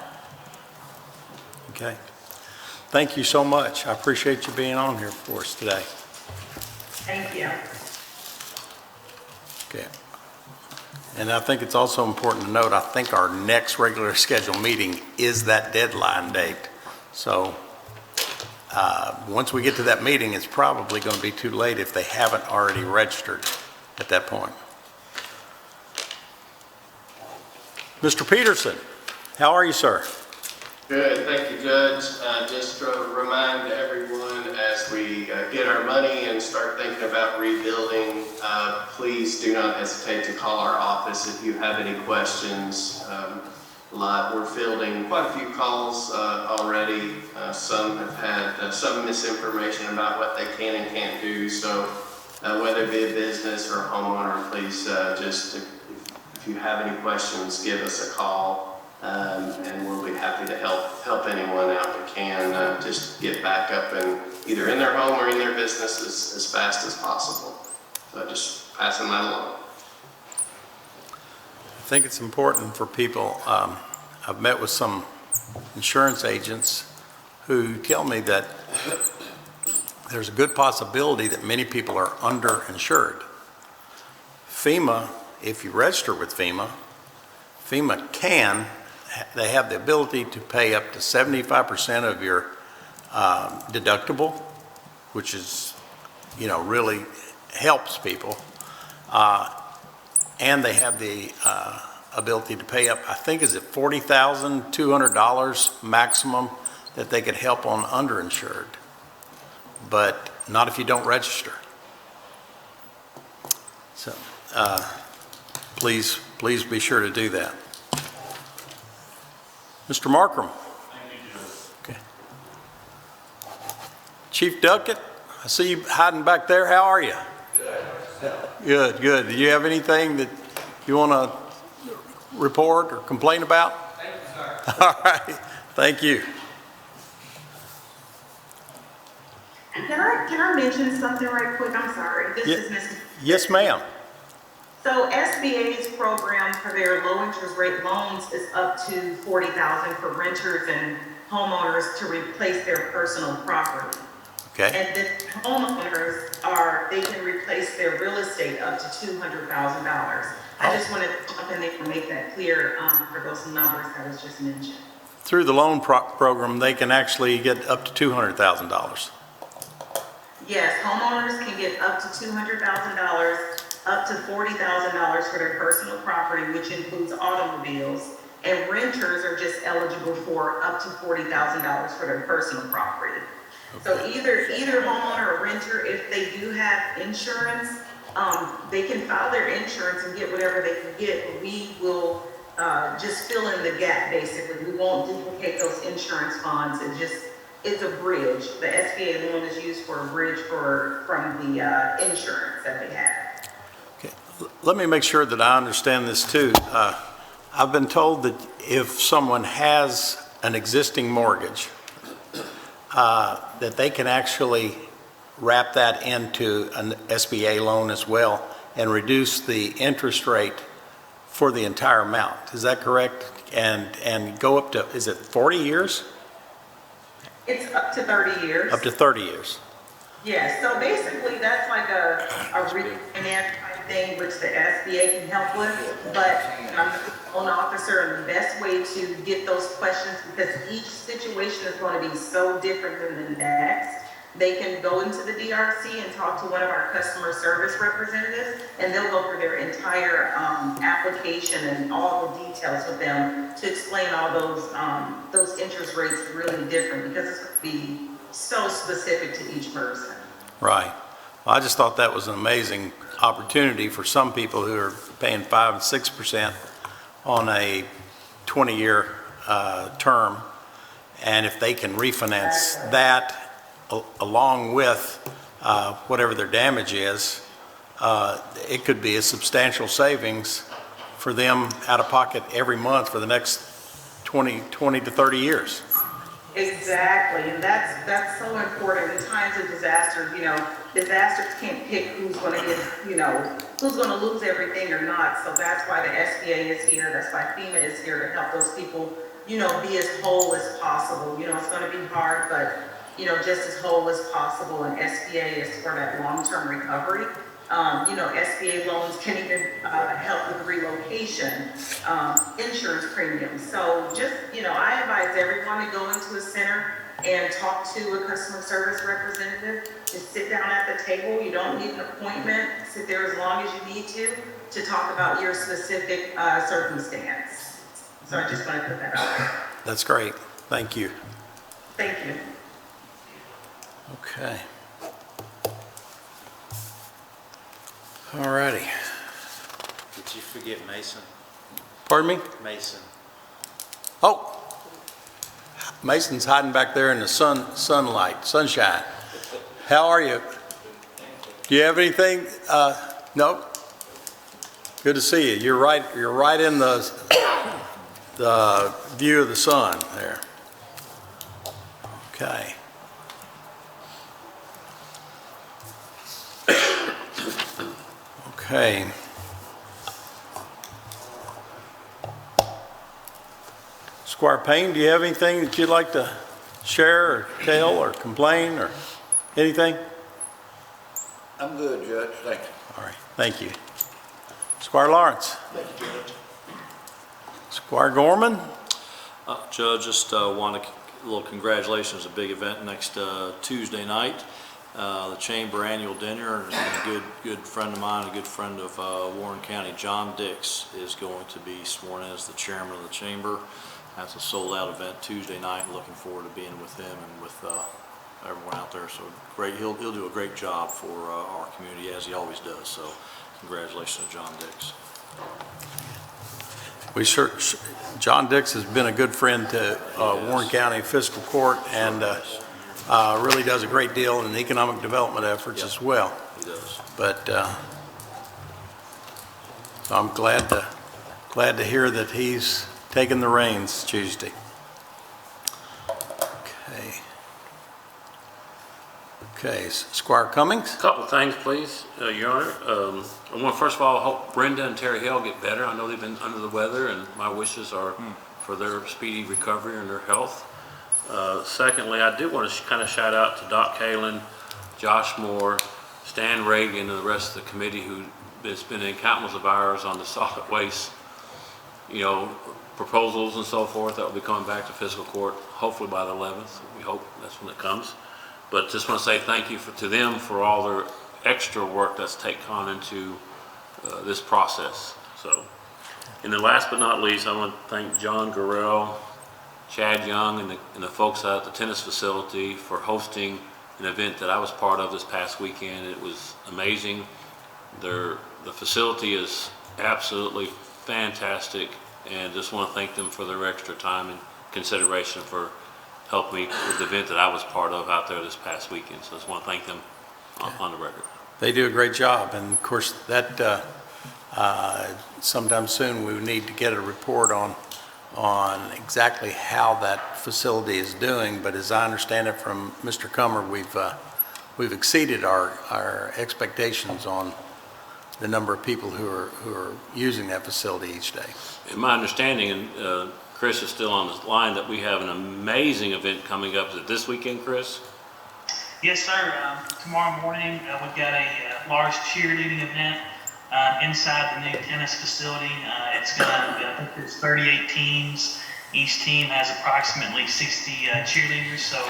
Okay. Thank you so much. I appreciate you being on here for us today. Thank you. Okay. And I think it's also important to note, I think our next regular scheduled meeting is that deadline date. So once we get to that meeting, it's probably going to be too late if they haven't already registered at that point. Mr. Peterson, how are you, sir? Good, thank you, Judge. Just to remind everyone, as we get our money and start thinking about rebuilding, please do not hesitate to call our office if you have any questions. We're fielding quite a few calls already. Some have had some misinformation about what they can and can't do. So whether it be a business or a homeowner, please if you have any questions, give us a call. And we'll be happy to help anyone out we can just get back up and either in their home or in their business as fast as possible. So just passing that along. I think it's important for people. I've met with some insurance agents who tell me that there's a good possibility that many people are underinsured. FEMA, if you register with FEMA, they have the ability to pay up to 75% of your deductible, which is, really helps people. And they have the ability to pay up, I think, is it $40,200 maximum that they could help on underinsured, but not if you don't register. So please be sure to do that. Mr. Markram. Thank you, Judge. Okay. Chief Duckett, I see you hiding back there. How are you? Good. Good. Do you have anything that you want to report or complain about? Thank you, sir. All right. Thank you. Can I mention something right quick? I'm sorry. This is Ms. Yes, ma'am. So SBA's program for their low interest rate loans is up to $40,000 for renters and homeowners to replace their personal property. Okay. And the homeowners they can replace their real estate up to $200,000. I just wanted to jump in there and make that clear for those numbers that was just mentioned. Through the loan program, they can actually get up to $200,000. Yes, homeowners can get up to $200,000, up to $40,000 for their personal property, which includes automobiles, and renters are just eligible for up to $40,000 for their personal property. Okay. So either homeowner or renter, if they do have insurance, they can file their insurance and get whatever they can get. We will just fill in the gap, basically. We won't duplicate those insurance funds. It's a bridge. The SBA loan is used for a bridge from the insurance that they have. Okay. Let me make sure that I understand this too. I've been told that if someone has an existing mortgage, that they can actually wrap that into an SBA loan as well and reduce the interest rate for the entire amount. Is that correct? And go up to, is it 40 years? It's up to 30 years. Up to 30 years. Yeah, so basically that's like a refinance type thing, which the SBA can help with. But I'm a loan officer, and the best way to get those questions, because each situation is going to be so different than the next, they can go into the DRC and talk to one of our customer service representatives, and they'll go through their entire application and all the details with them to explain all those interest rates really different, because it's going to be so specific to each person. Right. Well, I just thought that was an amazing opportunity for some people who are paying 5 and 6% on a 20-year term. And if they can refinance that along with whatever their damage is, it could be a substantial savings for them out of pocket every month for the next 20 to 30 years. Exactly, and that's so important in times of disaster. Disasters can't pick who's going to get, who's going to lose everything or not. So that's why the SBA is here. That's why FEMA is here to help those people, be as whole as possible. It's going to be hard, but just as whole as possible. And SBA is for that long-term recovery. SBA loans can even help with relocation, insurance premiums. So just, I advise everyone to go into a center and talk to a customer service representative. Just sit down at the table. You don't need an appointment. Sit there as long as you need to talk about your specific circumstance. So I just want to put that out there. That's great. Thank you. Thank you. Okay. All righty. Did you forget Mason? Pardon me? Mason. Oh, Mason's hiding back there in the sunshine. How are you? Do you have anything? No? Good to see you. You're right in the view of the sun there. Okay. Okay. Squire Payne, do you have anything that you'd like to share or tell or complain or anything? I'm good, Judge. Thank you. All right. Thank you. Squire Lawrence. Thank you, Judge. Squire Gorman. Judge, just want a little congratulations, a big event next Tuesday night. The Chamber Annual Dinner, and a good friend of mine, a good friend of Warren County, John Dix, is going to be sworn in as the chairman of the Chamber. That's a sold-out event Tuesday night. Looking forward to being with him and with everyone out there. So great, he'll do a great job for our community, as he always does. So congratulations to John Dix. John Dix has been a good friend to Warren County Fiscal Court, and really does a great deal in economic development efforts as well. He does. But so I'm glad to hear that he's taking the reins Tuesday. Okay, Squire Cummings. A couple of things, please, Your Honor. I want to first of all hope Brenda and Terry Hale get better. I know they've been under the weather, and my wishes are for their speedy recovery and their health. Secondly, I do want to kind of shout out to Doc Kalin, Josh Moore, Stan Reagan, and the rest of the committee who has been in countless of hours on the solid waste, proposals and so forth that will be coming back to fiscal court, hopefully by the 11th. We hope that's when it comes. But just want to say thank you to them for all their extra work that's taken into this process. So, and then last but not least, I want to thank John Gurrell, Chad Young, and the folks out at the tennis facility for hosting an event that I was part of this past weekend. It was amazing. The facility is absolutely fantastic, and just want to thank them for their extra time and consideration for helping me with the event that I was part of out there this past weekend. So I just want to thank them on the record. They do a great job, and of course that sometime soon we need to get a report on exactly how that facility is doing. But as I understand it from Mr. Comer, we've exceeded our expectations on the number of people who are using that facility each day. In my understanding, and Chris is still on the line, that we have an amazing event coming up. Is it this weekend, Chris? Yes, sir. Tomorrow morning, we've got a large cheerleading event inside the new tennis facility. It's going to, I think there's 38 teams. Each team has approximately 60 cheerleaders. So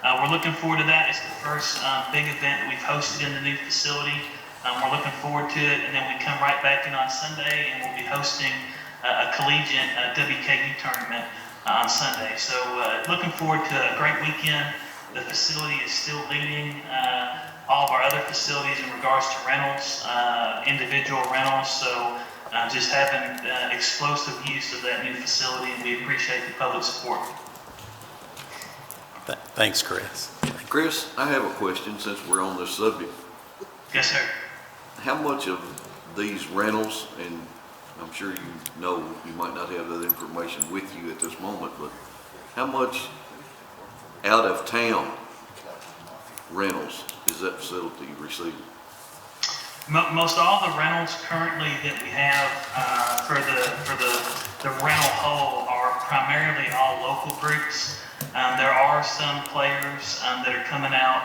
we're looking forward to that. It's the first big event that we've hosted in the new facility. We're looking forward to it. And then we come right back in on Sunday, and we'll be hosting a collegiate WKU tournament on Sunday. So looking forward to a great weekend. The facility is still leading all of our other facilities in regards to rentals, individual rentals. So just having explosive use of that new facility, and we appreciate the public support. Thanks, Chris. Chris, I have a question since we're on this subject. Yes, sir. How much of these rentals, and I'm sure you know, you might not have that information with you at this moment, but how much out of town rentals is that facility receiving? Most all the rentals currently that we have for the rental whole are primarily all local groups. There are some players that are coming out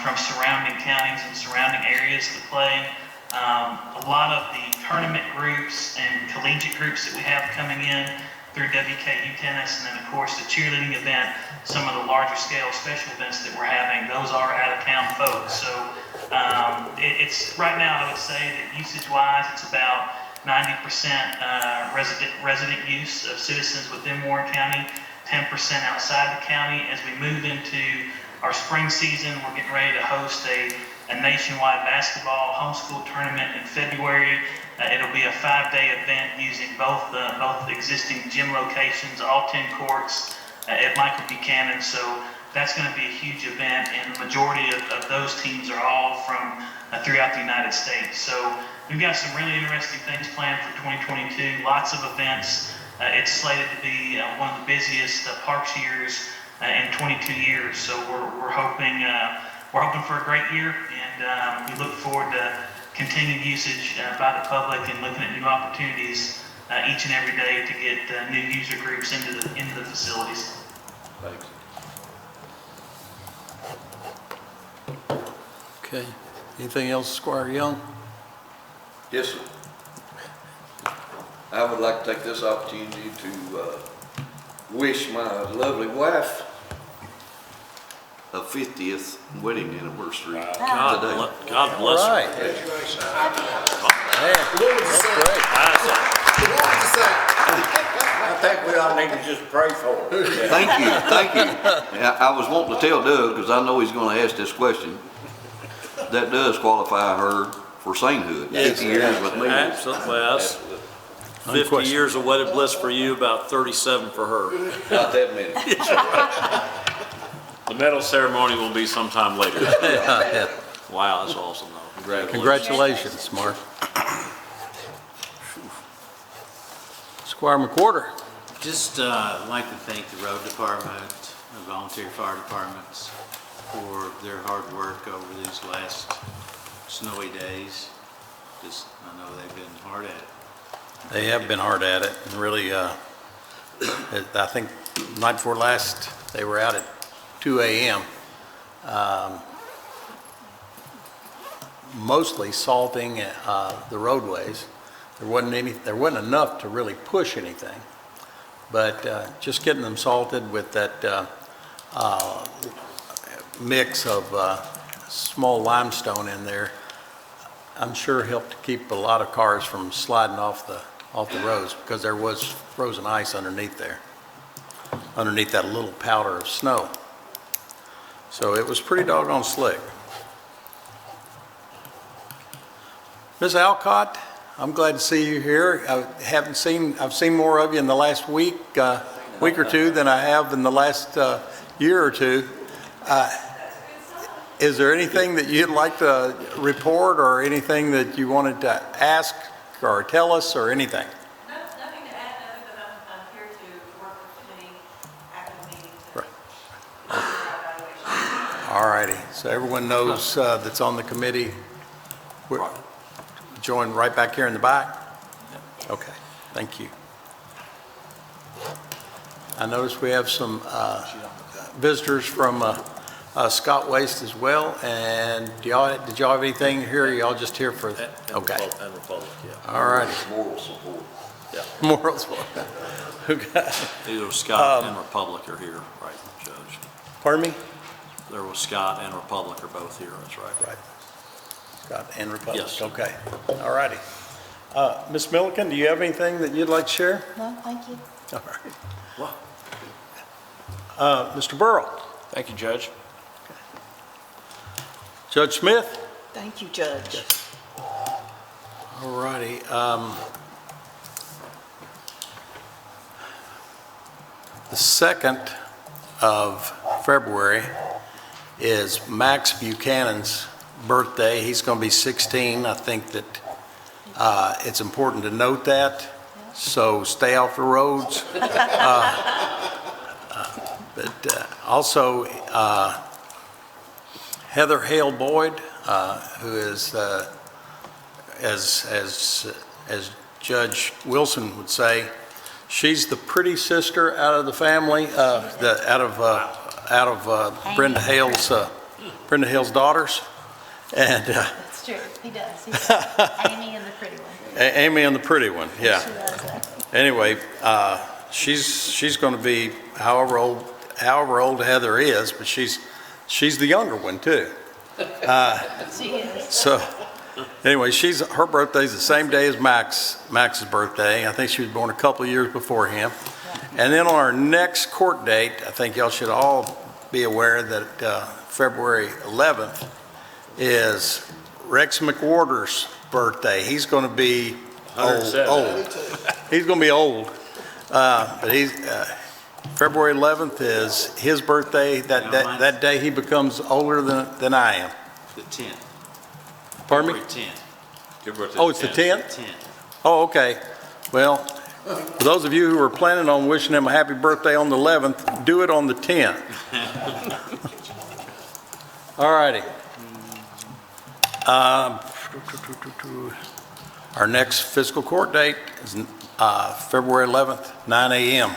from surrounding counties and surrounding areas to play. A lot of the tournament groups and collegiate groups that we have coming in through WKU Tennis, and then of course the cheerleading event, some of the larger scale special events that we're having, those are out of town folks. So it's right now, I would say that usage wise, it's about 90% resident use of citizens within Warren County, 10% outside the county. As we move into our spring season, we're getting ready to host a nationwide basketball homeschool tournament in February. It'll be a 5-day event using both the existing gym locations, all 10 courts at Michael Buchanan. So that's going to be a huge event, and the majority of those teams are all from throughout the United States. So we've got some really interesting things planned for 2022. Lots of events. It's slated to be one of the busiest parks years in 22 years. So we're hoping for a great year, and we look forward to continued usage by the public and looking at new opportunities each and every day to get new user groups into the facilities. Thanks. Okay. Anything else, Squire Young? Yes, sir. I would like to take this opportunity to wish my lovely wife a 50th wedding anniversary today. God bless her. All right. I think we all need to just pray for her. Thank you. Yeah, I was wanting to tell Doug, because I know he's going to ask this question. That does qualify her for sainthood. 50 years with me. Absolutely. Well, that's 50 years of wedded bliss for you, about 37 for her. Not that many. The medal ceremony will be sometime later. Yeah. Wow, that's awesome though. Congratulations, Mark. Squire McWhorter. Just like to thank the road department, the volunteer fire departments for their hard work over these last snowy days. Just, I know they've been hard at it. They have been hard at it, and really, I think night before last, they were out at 2 a.m. Mostly salting the roadways. There wasn't enough to really push anything, but just getting them salted with that mix of small limestone in there, I'm sure helped to keep a lot of cars from sliding off the roads, because there was frozen ice underneath there, underneath that little powder of snow. So it was pretty doggone slick. Ms. Alcott, I'm glad to see you here. I've seen more of you in the last week or two than I have in the last year or two. Is there anything that you'd like to report, or anything that you wanted to ask or tell us, or anything? Nothing to add, other than I'm here to work with the committee after the meeting to All righty. So everyone knows that's on the committee. join right back here in the back? Okay, thank you. I notice we have some visitors from Scott Waste as well, and did y'all have anything here, or y'all just here for? Okay. And Republic, yeah. All righty. Moral support. Yeah. Moral support. Okay. Either Scott and Republic are here, right, Judge? Pardon me? There was Scott and Republic are both here, that's right. Right. Scott and Republic. Yes. Okay. All righty. Ms. Milliken, do you have anything that you'd like to share? No, thank you. All right. Mr. Burrow. Thank you, Judge. Judge Smith? Thank you, Judge. All righty. The 2nd of February is Max Buchanan's birthday. He's going to be 16. I think that it's important to note that, so stay off the roads. But also Heather Hale Boyd, who is, as Judge Wilson would say, she's the pretty sister out of the family, out of Brenda Hale's daughters, and That's true, he does. Amy and the pretty one. Amy and the pretty one, yeah. She loves that. Anyway, she's going to be however old Heather is, but she's the younger one too. She is. So anyway, her birthday's the same day as Max's birthday. I think she was born a couple of years before him. And then on our next court date, I think y'all should all be aware that February 11th is Rex McWhorter's birthday. He's going to be old. He's going to be old. But February 11th is his birthday. That day he becomes older than I am. The 10th. Pardon me? February 10th. Your birthday. Oh, it's the 10th? Oh, okay. Well, for those of you who are planning on wishing him a happy birthday on the 11th, do it on the 10th. All righty. Our next fiscal court date is February 11th, 9 a.m.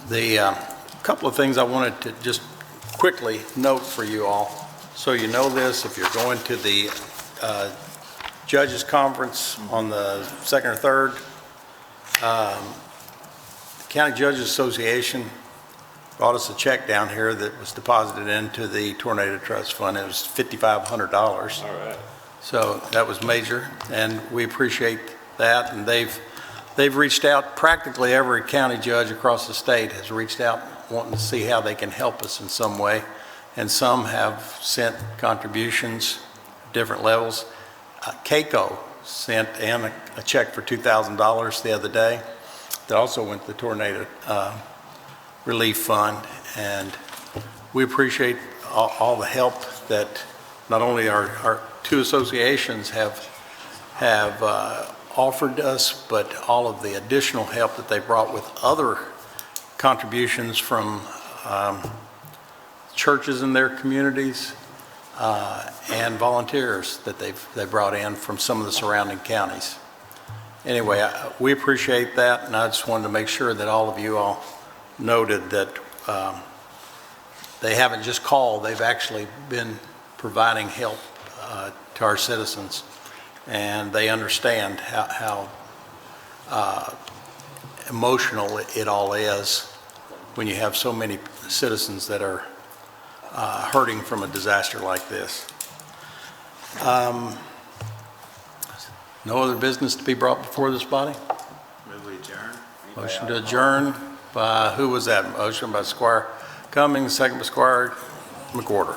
The couple of things I wanted to just quickly note for you all, so you know this, if you're going to the judges conference on the 2nd or 3rd, the County Judges Association brought us a check down here that was deposited into the Tornado Trust Fund. It was $5,500. All right. So that was major, and we appreciate that. And they've reached out, practically every county judge across the state has reached out wanting to see how they can help us in some way. And some have sent contributions at different levels. CAECO sent in a check for $2,000 the other day that also went to the Tornado Relief Fund. And we appreciate all the help that not only our two associations have offered us, but all of the additional help that they brought with other contributions from churches in their communities and volunteers that they brought in from some of the surrounding counties. Anyway, we appreciate that, and I just wanted to make sure that all of you all noted that they haven't just called, they've actually been providing help to our citizens, and they understand how emotional it all is when you have so many citizens that are hurting from a disaster like this. No other business to be brought before this body? Move we adjourn. Motion to adjourn by, who was that? Motion by Squire Cummings, second by Squire McWhorter.